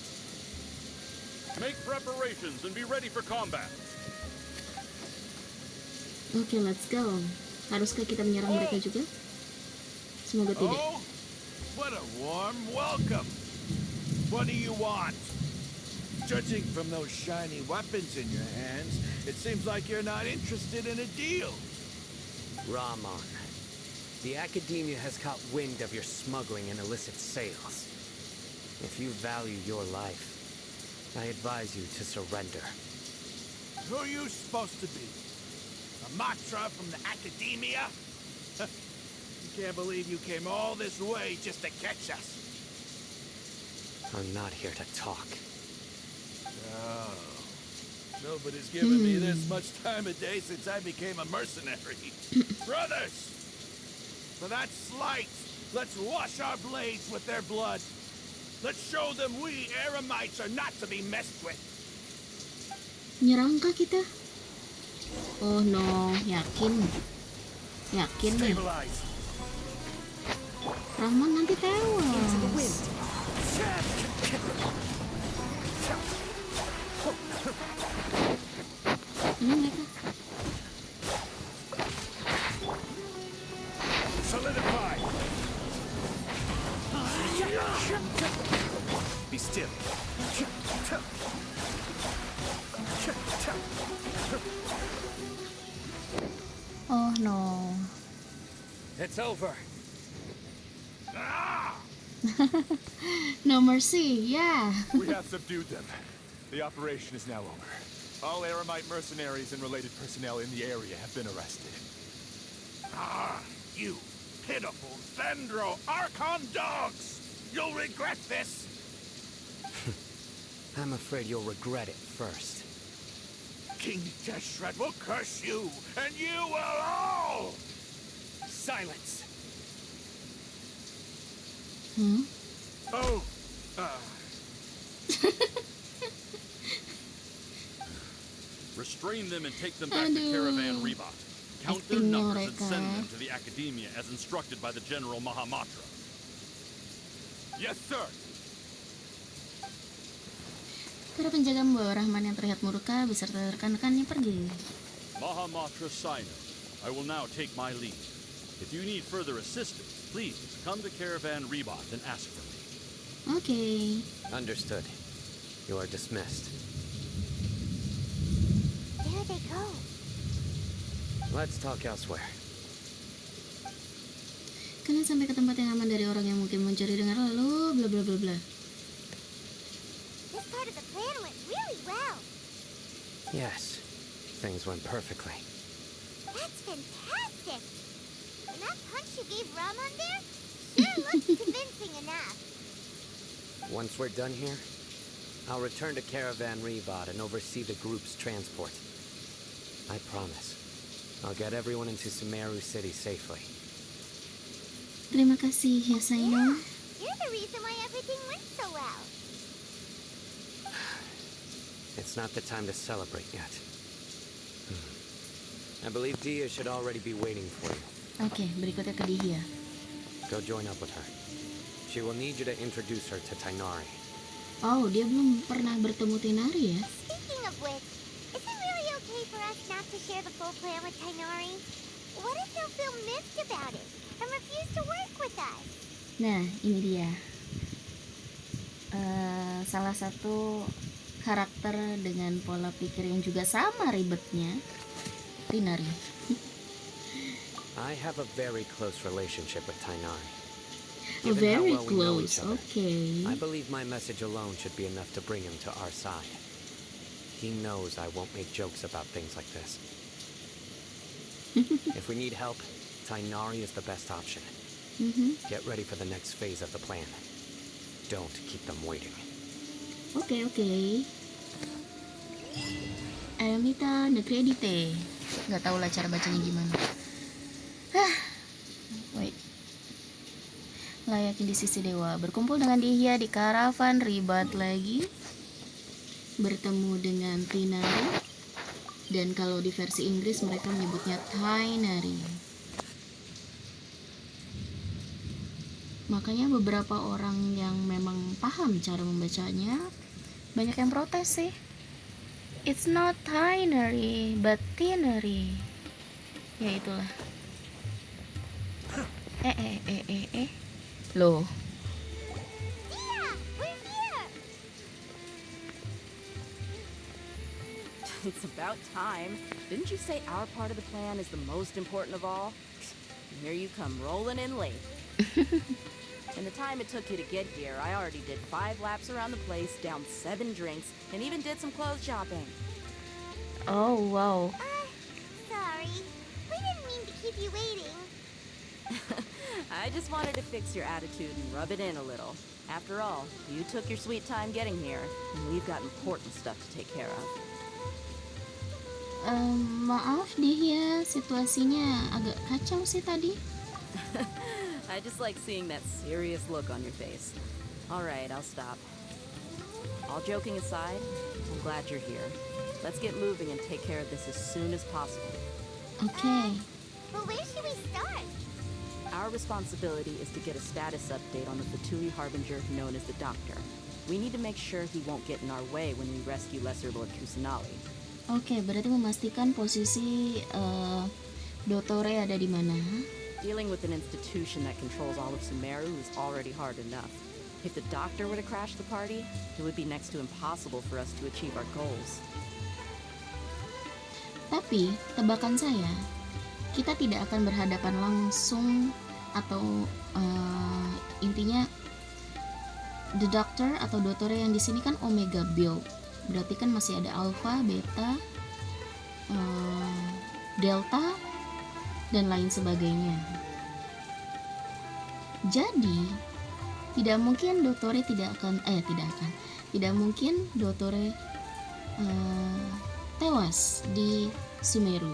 Make preparations and be ready for combat. Oke, let's go. Haruskah kita menyerang mereka juga? Semoga tidak. Oh, what a warm welcome. What do you want? Judging from those shiny weapons in your hands, it seems like you're not interested in a deal. Rahman, the Academia has caught wind of your smuggling and illicit sales. If you value your life, I advise you to surrender. Who are you supposed to be? A Matra from the Academia? You can't believe you came all this way just to catch us. I'm not here to talk. Oh, nobody's given me this much time of day since I became a mercenary. Brothers, for that slight, let's wash our blades with their blood. Let's show them we Eremites are not to be messed with. Nyerangkah kita? Oh no, yakin nih. Rahman nanti tewas. Ini mereka. Solidify. Be still. Oh no. It's over. No mercy, yeah. We have subdued them. The operation is now over. All Eremite mercenaries and related personnel in the area have been arrested. Ah, you pitiful Vendro Archon dogs! You'll regret this! I'm afraid you'll regret it first. King Deshret will curse you, and you will all! Silence! Oh, Restrain them and take them back to Caravan Rebat. Count their Actingnya numbers and mereka. send them to the Academia as instructed by the General Mahamatra. Yes, sir. Para penjaga membawa Rahman yang terlihat murka beserta rekan-rekannya pergi. Mahamatra Sino, I will now take my leave. If you need further assistance, please come to Caravan Rebat and ask for me. Okay. Understood. You are dismissed. There they go. Let's talk elsewhere. Kalian sampai ke tempat yang aman dari orang yang mungkin mencuri dengar lalu bla bla bla bla. This part of the plan went really well. Yes, things went perfectly. That's fantastic. And that punch you gave Rahman there sure looks convincing enough. Once we're done here, I'll return to Caravan Rebat and oversee the group's transport. I promise, I'll get everyone into Sumeru City safely. Terima kasih ya Saino. You're the reason why everything went so well. It's not the time to celebrate yet. I believe Dia should already be waiting for you. Oke, berikutnya ke Dia. Go join up with her. She will need you to introduce her to Tainari. Oh, dia belum pernah bertemu Tinari ya? Speaking of which, is it really okay for us not to share the full plan with Tainari? What if they'll feel miffed about it and refuse to work with us? Nah, ini dia. Salah satu karakter dengan pola pikir yang juga sama ribetnya, Tinari. I have a very close relationship with Tainari. Very Given how well we know close, each other, okay. I believe my message alone should be enough to bring him to our side. He knows I won't make jokes about things like this. If we need help, Tainari is the best option. Get ready for the next phase of the plan. Don't keep them waiting. Oke. Ayamita Negeri Edite. Nggak tahu lah cara bacanya gimana. Wait. layaknya di sisi dewa. Berkumpul dengan Dihya di karavan Ribat lagi. Bertemu dengan Tinari. Dan kalau di versi Inggris mereka menyebutnya Tainari. Makanya beberapa orang yang memang paham cara membacanya banyak yang protes sih. It's not Tainari, but Tinari. Ya itulah. Loh. Yeah, we're here. It's about time. Didn't you say our part of the plan is the most important of all? And here you come rolling in late. In the time it took you to get here, I already did 5 laps around the place, downed 7 drinks, and even did some clothes shopping. Oh, wow. Sorry. We didn't mean to keep you waiting. I just wanted to fix your attitude and rub it in a little. After all, you took your sweet time getting here, and we've got important stuff to take care of. Maaf Dihya, situasinya agak kacau sih tadi. I just like seeing that serious look on your face. Alright, I'll stop. All joking aside, I'm glad you're here. Let's get moving and take care of this as soon as possible. Okay. But where should we start? Our responsibility is to get a status update on the Fatui Harbinger known as the Doctor. We need to make sure he won't get in our way when we rescue Lesser Lord Kusanali. Oke, berarti memastikan posisi Dottore ada di mana. Dealing with an institution that controls all of Sumeru is already hard enough. If the Doctor were to crash the party, it would be next to impossible for us to achieve our goals. Tapi, tebakan saya, kita tidak akan berhadapan langsung atau intinya The Doctor atau Dottore yang di sini kan Omega build. Berarti kan masih ada Alpha, Beta, Delta, dan lain sebagainya. Jadi, tidak mungkin Dottore tidak mungkin Dottore tewas di Sumeru.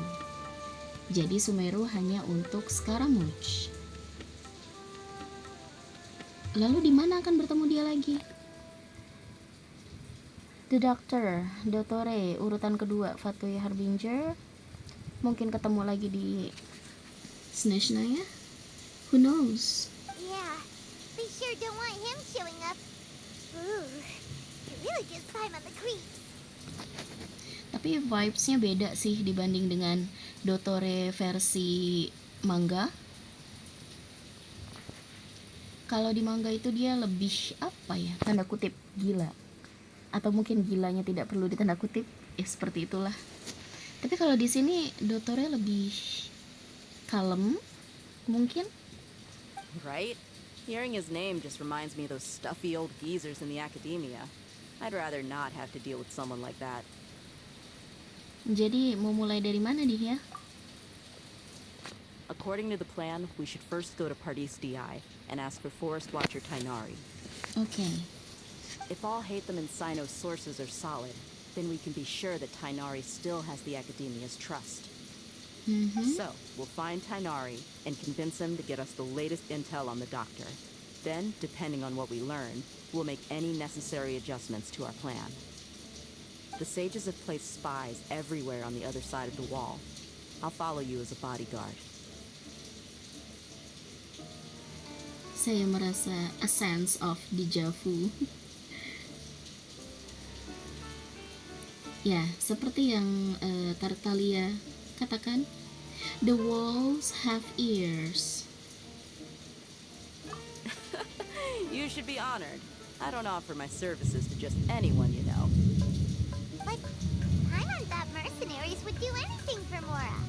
Jadi Sumeru hanya untuk Scaramouche. Lalu di mana akan bertemu dia lagi? The Doctor, Dottore, urutan kedua, Fatui Harbinger. Mungkin ketemu lagi di Snezhnaya? Who knows? Yeah, we sure don't want him showing up. Ooh, it really gives time on the creeps. Tapi vibes-nya beda sih dibanding dengan Dottore versi manga. Kalau di manga itu dia lebih apa ya, tanda kutip gila, atau mungkin gilanya tidak perlu ditanda kutip, seperti itulah. Tapi kalau di sini Dottore lebih kalem mungkin. Right? Hearing his name just reminds me of those stuffy old geezers in the academia. I'd rather not have to deal with someone like that. Jadi mau mulai dari mana dia? According to the plan, we should first go to Pardis DI and ask for Forest Watcher Tainari. Okay. If all Hatham and Sino's sources are solid, then we can be sure that Tainari still has the Academia's trust. So, we'll find Tainari and convince him to get us the latest intel on the Doctor. Then, depending on what we learn, we'll make any necessary adjustments to our plan. The sages have placed spies everywhere on the other side of the wall. I'll follow you as a bodyguard. Saya merasa a sense of deja vu. Ya, seperti yang Tartaglia katakan, the walls have ears. You should be honored. I don't offer my services to just anyone you know. But Paimon thought mercenaries would do anything for Mora.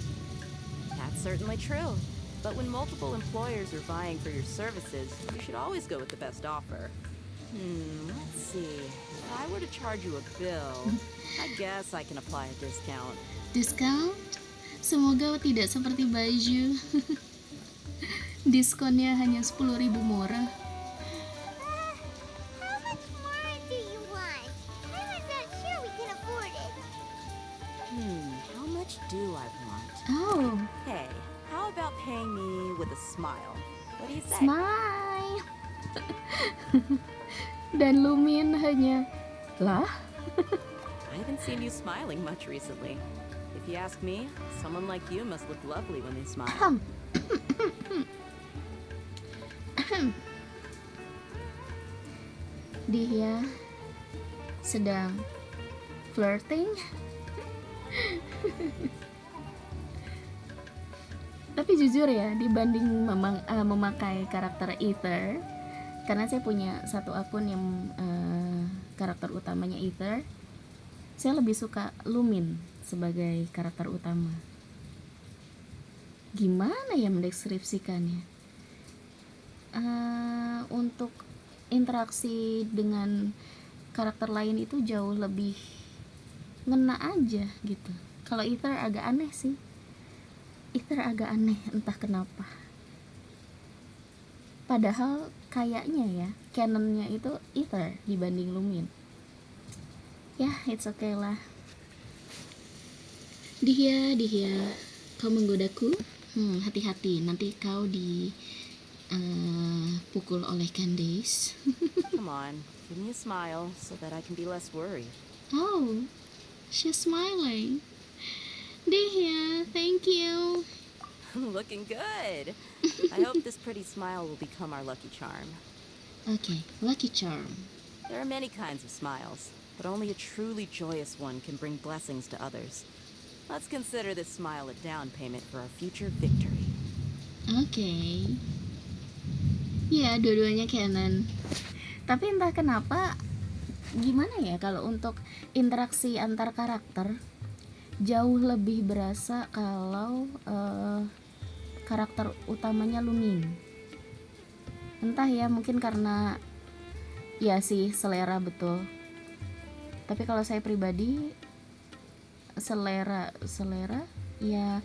That's certainly true. But when multiple employers are vying for your services, you should always go with the best offer. Let's see. If I were to charge you a bill, I guess I can apply a discount. Discount? Semoga tidak seperti baju. Diskonnya hanya 10.000 murah. How much more do you want? I'm not sure we can afford it. How much do I want? Oh, Hey, how about paying me with a smile? What do you say? smile. Dan Lumin hanya, lah? I haven't seen you smiling much recently. If you ask me, someone like you must look lovely when they smile. Dia sedang flirting. Tapi jujur ya, dibanding memakai karakter Ether, karena saya punya satu akun yang karakter utamanya Ether, saya lebih suka Lumin sebagai karakter utama. Gimana ya mendeskripsikannya? Untuk interaksi dengan karakter lain itu jauh lebih ngena aja gitu. Kalau Ether agak aneh sih. Ether agak aneh, entah kenapa. Padahal kayaknya ya, canonnya itu Ether dibanding Lumin. Ya, it's okay lah. Dia, kau menggodaku? Hati-hati, nanti kau pukul oleh Candace. Come on, give me a smile so that I can be less worried. Oh, she's smiling. Dia, thank you. Looking good. I hope this pretty smile will become our lucky charm. Okay, lucky charm. There are many kinds of smiles, but only a truly joyous one can bring blessings to others. Let's consider this smile a down payment for our future victory. Okay. Ya, dua-duanya canon. Tapi entah kenapa, gimana ya kalau untuk interaksi antar karakter jauh lebih berasa kalau karakter utamanya Lumin. Entah ya, mungkin karena ya sih selera betul. Tapi kalau saya pribadi selera ya,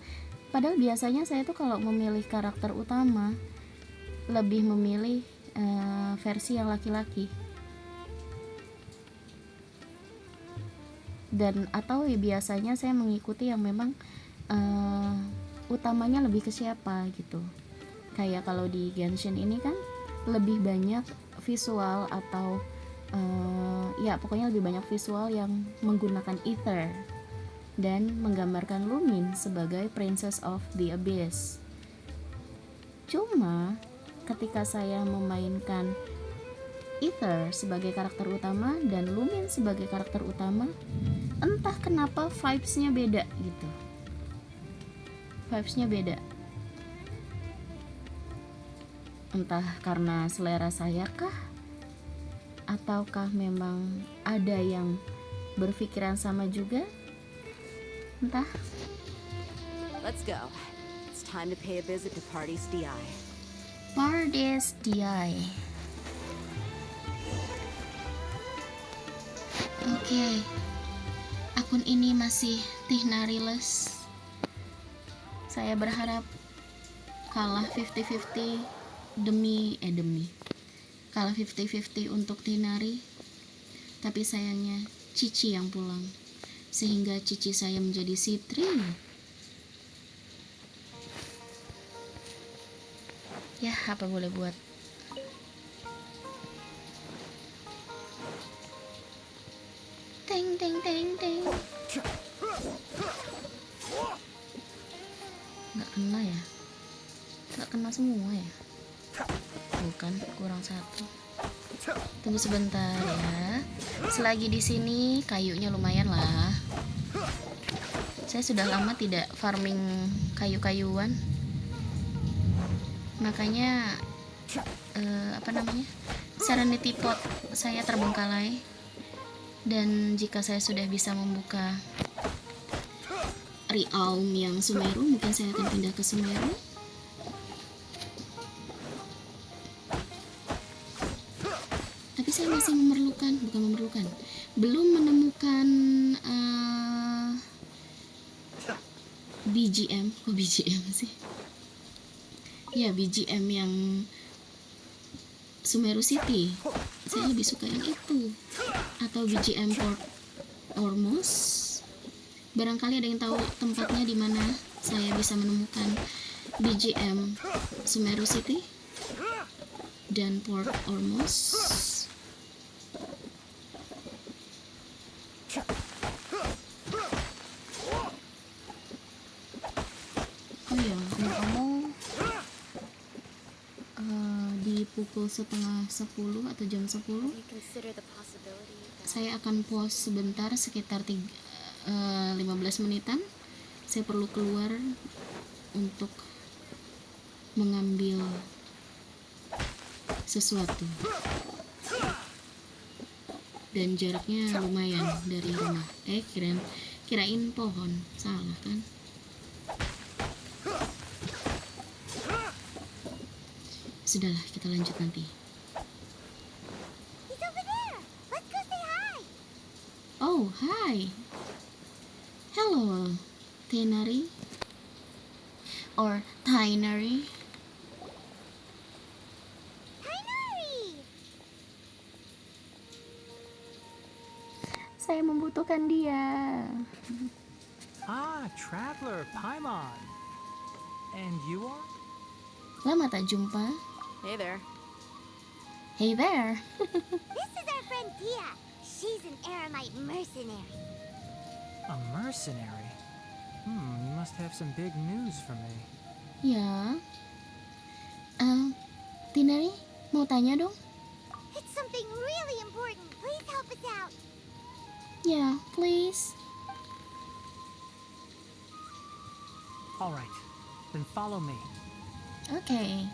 padahal biasanya saya tuh kalau memilih karakter utama lebih memilih versi yang laki-laki. Dan atau ya biasanya saya mengikuti yang memang utamanya lebih ke siapa gitu. Kayak kalau di Genshin ini kan lebih banyak visual atau ya pokoknya lebih banyak visual yang menggunakan Ether dan menggambarkan Lumin sebagai Princess of the Abyss. Cuma ketika saya memainkan Ether sebagai karakter utama dan Lumin sebagai karakter utama, entah kenapa vibes-nya beda gitu. Vibes-nya beda. Entah karena selera saya kah? Ataukah memang ada yang berpikiran sama juga? Entah. Let's go. It's time to pay a visit to Party's DI. Party's DI. Oke. Akun ini masih Tihnari-less. Saya berharap kalah 50-50 demi kalah 50-50 untuk Tihnari, tapi sayangnya Cici yang pulang sehingga Cici saya menjadi Citri. Ya, apa boleh buat. Teng teng teng teng. Nggak kena ya? Nggak kena semua ya? Bukan, kurang satu. Tunggu sebentar ya. Selagi di sini kayunya lumayan lah. Saya sudah lama tidak farming kayu-kayuan. Makanya Serenity Pot saya terbengkalai. Dan jika saya sudah bisa membuka realm yang Sumeru, mungkin saya akan pindah ke Sumeru. Tapi saya masih belum menemukan BGM. Kok BGM sih? Ya, BGM yang Sumeru City. Saya lebih suka yang itu. Atau BGM Port Ormos. Barangkali ada yang tahu tempatnya di mana saya bisa menemukan BGM Sumeru City. dan pork ormos. Oh ya, ngomong di pukul setengah 10 atau jam 10 saya akan pause sebentar sekitar 15 menitan. Saya perlu keluar untuk mengambil sesuatu dan jaraknya lumayan dari rumah. Kirain pohon, salah kan? Sudahlah, kita lanjut nanti. He's over there. Let's go say hi. Oh, hi. Hello, Tenari. Or Tinary. Tinary! Saya membutuhkan dia. Ah, Traveler, Paimon. And you are? Lama tak jumpa. Hey there. Hey there. This is our friend Tia. She's an Aramite mercenary. A mercenary? You must have some big news for me. Ya. Tinari, mau tanya dong? It's something really important. Please help us out. Ya, please. All right, then follow me. Okay.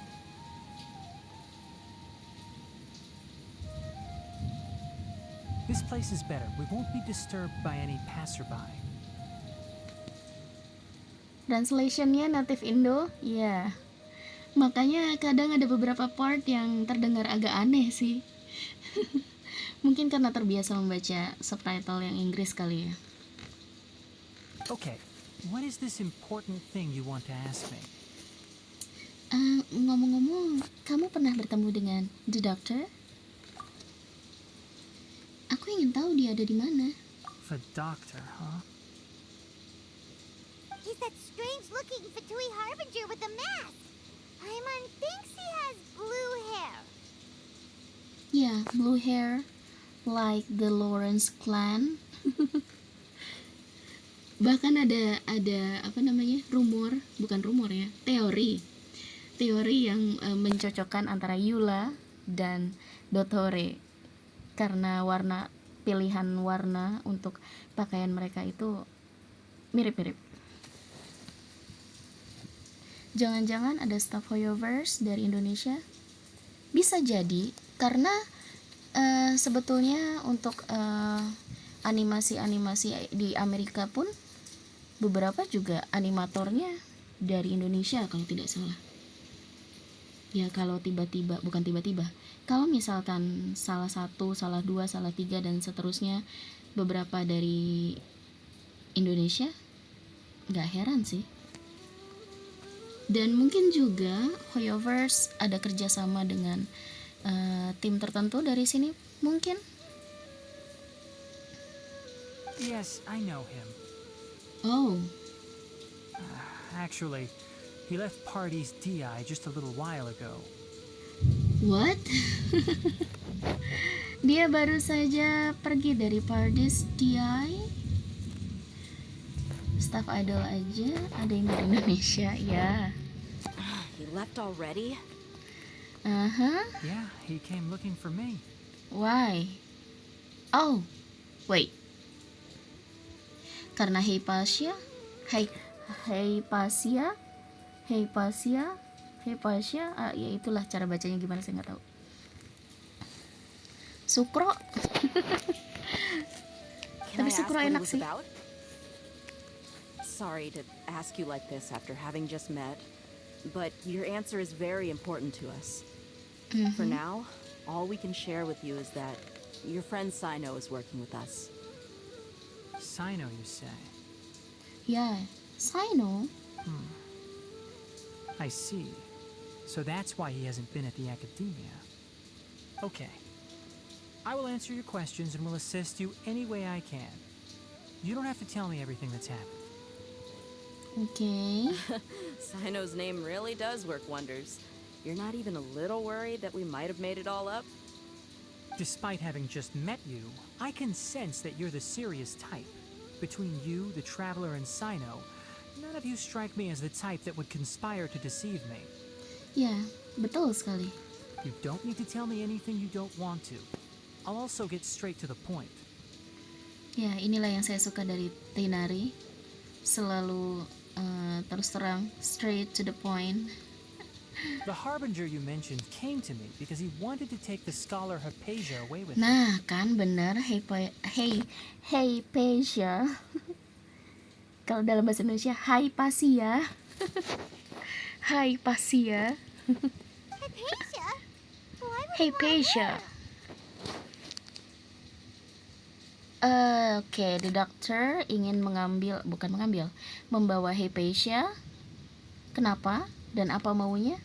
This place is better. We won't be disturbed by any passerby. Translationnya native Indo, ya. Makanya kadang ada beberapa part yang terdengar agak aneh sih. Mungkin karena terbiasa membaca subtitle yang Inggris kali ya. Okay, what is this important thing you want to ask me? Ngomong-ngomong, kamu pernah bertemu dengan The Doctor? Aku ingin tahu dia ada di mana. The Doctor, huh? He's that strange-looking Fatui Harbinger with the mask. Paimon thinks he has blue hair. Ya, blue hair, like the Lawrence clan. Bahkan ada apa namanya, teori yang mencocokkan antara Yula dan Dottore karena pilihan warna untuk pakaian mereka itu mirip-mirip. Jangan-jangan ada staff Hoyoverse dari Indonesia? Bisa jadi, karena sebetulnya untuk animasi-animasi di Amerika pun beberapa juga animatornya dari Indonesia kalau tidak salah. Ya kalau kalau misalkan salah 1, salah 2, salah 3 dan seterusnya beberapa dari Indonesia, nggak heran sih. Dan mungkin juga Hoyoverse ada kerjasama dengan tim tertentu dari sini, mungkin. Yes, I know him. Oh. Actually, he left Party's DI just a little while ago. What? Dia baru saja pergi dari Party's DI? Staff idol aja ada yang dari Indonesia, ya. He left already? Yeah, he came looking for me. Why? Oh, wait. Karena Hypatia, ya itulah cara bacanya gimana saya nggak tahu. Sukro. Tapi Sukro enak sih. Sorry to ask you like this after having just met, but your answer is very important to us. For now, all we can share with you is that your friend Sino is working with us. Sino, you say? Yeah, Sino. I see. So that's why he hasn't been at the academia. Okay. I will answer your questions and will assist you any way I can. You don't have to tell me everything that's happened. Okay. Sino's name really does work wonders. You're not even a little worried that we might have made it all up? Despite having just met you, I can sense that you're the serious type. Between you, the Traveler, and Sino, none of you strike me as the type that would conspire to deceive me. Ya, betul sekali. You don't need to tell me anything you don't want to. I'll also get straight to the point. Ya, inilah yang saya suka dari Tighnari. Selalu terus terang, straight to the point. The Harbinger you mentioned came to me because he wanted to take the scholar Hypatia away with him. Nah, kan bener, Hypatia. Kalau dalam bahasa Indonesia, Hypatia. Hypatia. Hypatia? Why would Hypatia. Oke, the doctor ingin membawa Hypatia. Kenapa? Dan apa maunya?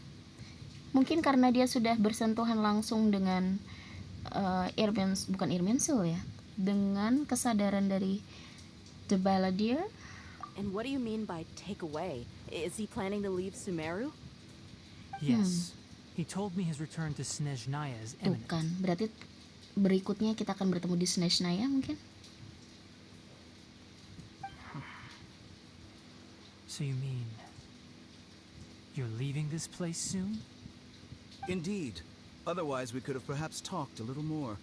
Mungkin karena dia sudah bersentuhan langsung dengan Irminsul ya, dengan kesadaran dari the Balladeer. And what do you mean by take away? Is he planning to leave Sumeru? Yes. He told me his return to Snezhnaya is Tuh imminent. kan, berarti berikutnya kita akan bertemu di Snezhnaya mungkin. So you mean you're leaving this place soon? Indeed. Otherwise, we could have perhaps talked a little more.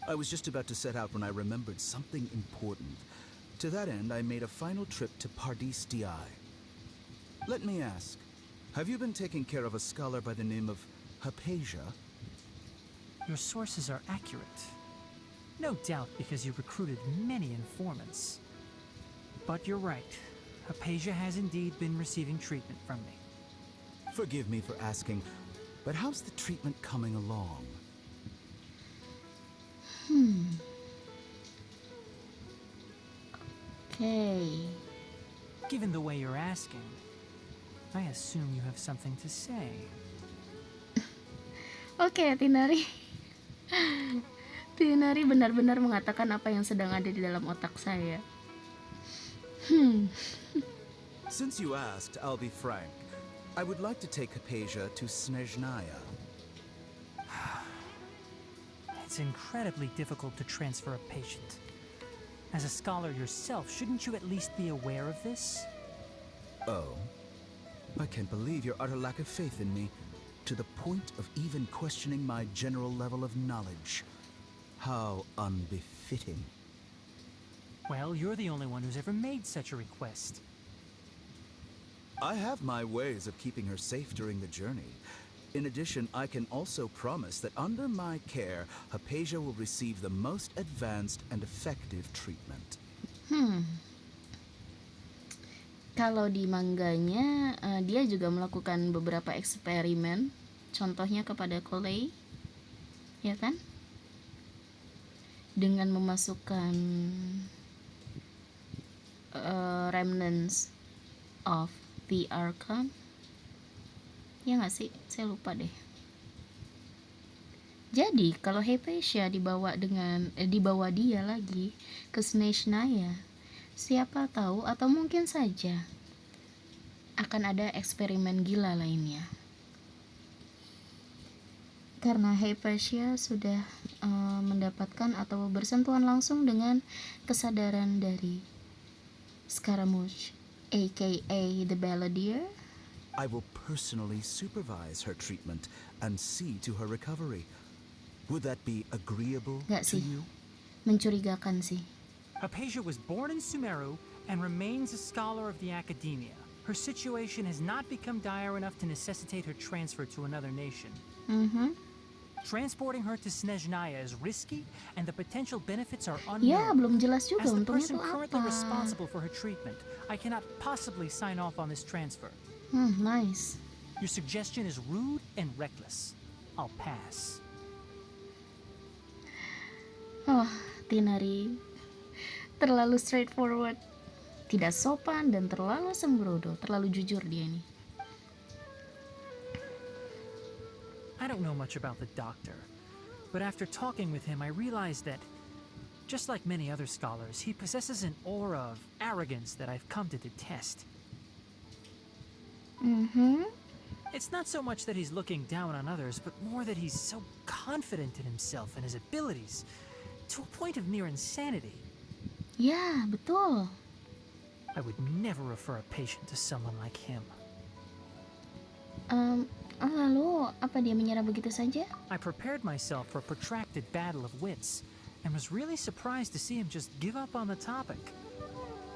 I was just about to set out when I remembered something important. To that end, I made a final trip to Pardis Dii. Let me ask, have you been taking care of a scholar by the name of Hypatia? Your sources are accurate. No doubt because you recruited many informants. But you're right. Hypatia has indeed been receiving treatment from me. Forgive me for asking, but how's the treatment coming along? Okay. Given the way you're asking, I assume you have something to say. Oke, Tighnari. Tighnari benar-benar mengatakan apa yang sedang ada di dalam otak saya. Since you asked, I'll be frank. I would like to take Hypatia to Snezhnaya. It's incredibly difficult to transfer a patient. As a scholar yourself, shouldn't you at least be aware of this? Oh? I can't believe your utter lack of faith in me, to the point of even questioning my general level of knowledge. How unbefitting. Well, you're the only one who's ever made such a request. I have my ways of keeping her safe during the journey. In addition, I can also promise that under my care, Hypatia will receive the most advanced and effective treatment. Kalau di manganya, dia juga melakukan beberapa eksperimen, contohnya kepada Collei, ya kan? Dengan memasukkan remnants of the Archon. Ya nggak sih? Saya lupa deh. Jadi kalau Hypatia dibawa dia lagi ke Snezhnaya, siapa tahu atau mungkin saja akan ada eksperimen gila lainnya. Karena Hypatia sudah mendapatkan atau bersentuhan langsung dengan kesadaran dari Scaramouche, aka the Balladeer. I will personally supervise her treatment and see to her recovery. Would that be agreeable Nggak to sih, you? mencurigakan sih. Hypatia was born in Sumeru and remains a scholar of the Academia. Her situation has not become dire enough to necessitate her transfer to another nation. Transporting her to Snezhnaya is risky, and the potential benefits are unknown. Ya, belum jelas juga As the untungnya person tuh currently apa. responsible for her treatment, I cannot possibly sign off on this transfer. Nice. Your suggestion is rude and reckless. I'll pass. Oh, Tighnari terlalu straightforward, tidak sopan dan terlalu sembrono, terlalu jujur dia nih. I don't know much about the doctor, but after talking with him, I realized that, just like many other scholars, he possesses an aura of arrogance that I've come to detest. It's not so much that he's looking down on others, but more that he's so confident in himself and his abilities, to a point of near insanity. Ya, betul. I would never refer a patient to someone like him. Lalu apa dia menyerah begitu saja? I prepared myself for a protracted battle of wits, and was really surprised to see him just give up on the topic.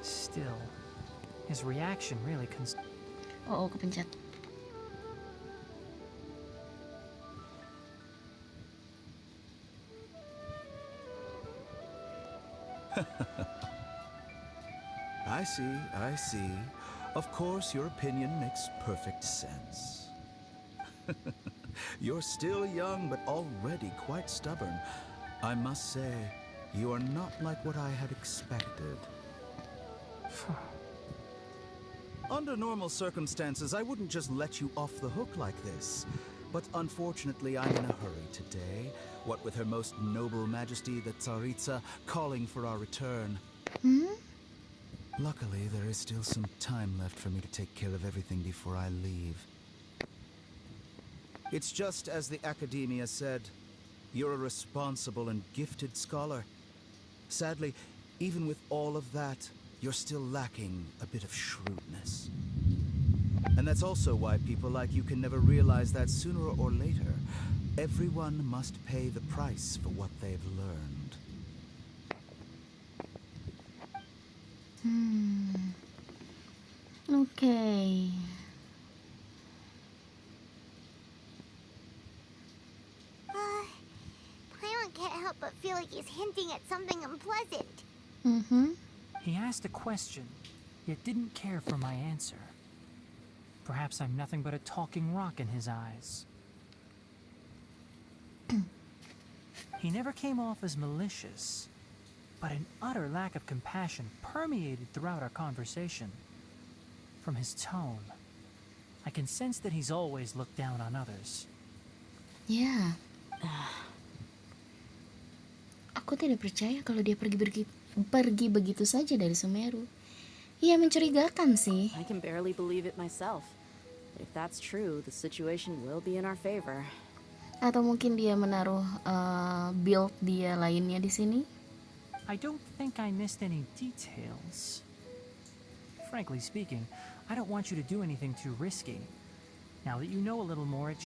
Still, his reaction really Oh, kepencet. I see. Of course, your opinion makes perfect sense. You're still young, but already quite stubborn. I must say, you are not like what I had expected. Under normal circumstances, I wouldn't just let you off the hook like this. But unfortunately, I'm in a hurry today. What with Her Most Noble Majesty, the Tsaritsa, calling for our return. Luckily, there is still some time left for me to take care of everything before I leave. It's just as the Academia said. You're a responsible and gifted scholar. Sadly, even with all of that, you're still lacking a bit of shrewdness. And that's also why people like you can never realize that sooner or later, everyone must pay the price for what they've learned. Okay. Paimon can't help but feel like he's hinting at something unpleasant. He asked a question, yet didn't care for my answer. Perhaps I'm nothing but a talking rock in his eyes. He never came off as malicious, but an utter lack of compassion permeated throughout our conversation. From his tone, I can sense that he's always looked down on others. Ya. Aku tidak percaya kalau dia pergi begitu saja dari Sumeru. Iya, mencurigakan sih. I can barely believe it myself. But if that's true, the situation will be in our favor. Atau mungkin dia menaruh build dia lainnya di sini. I don't think I missed any details. Frankly speaking, I don't want you to do anything too risky. Now that you know a little more, it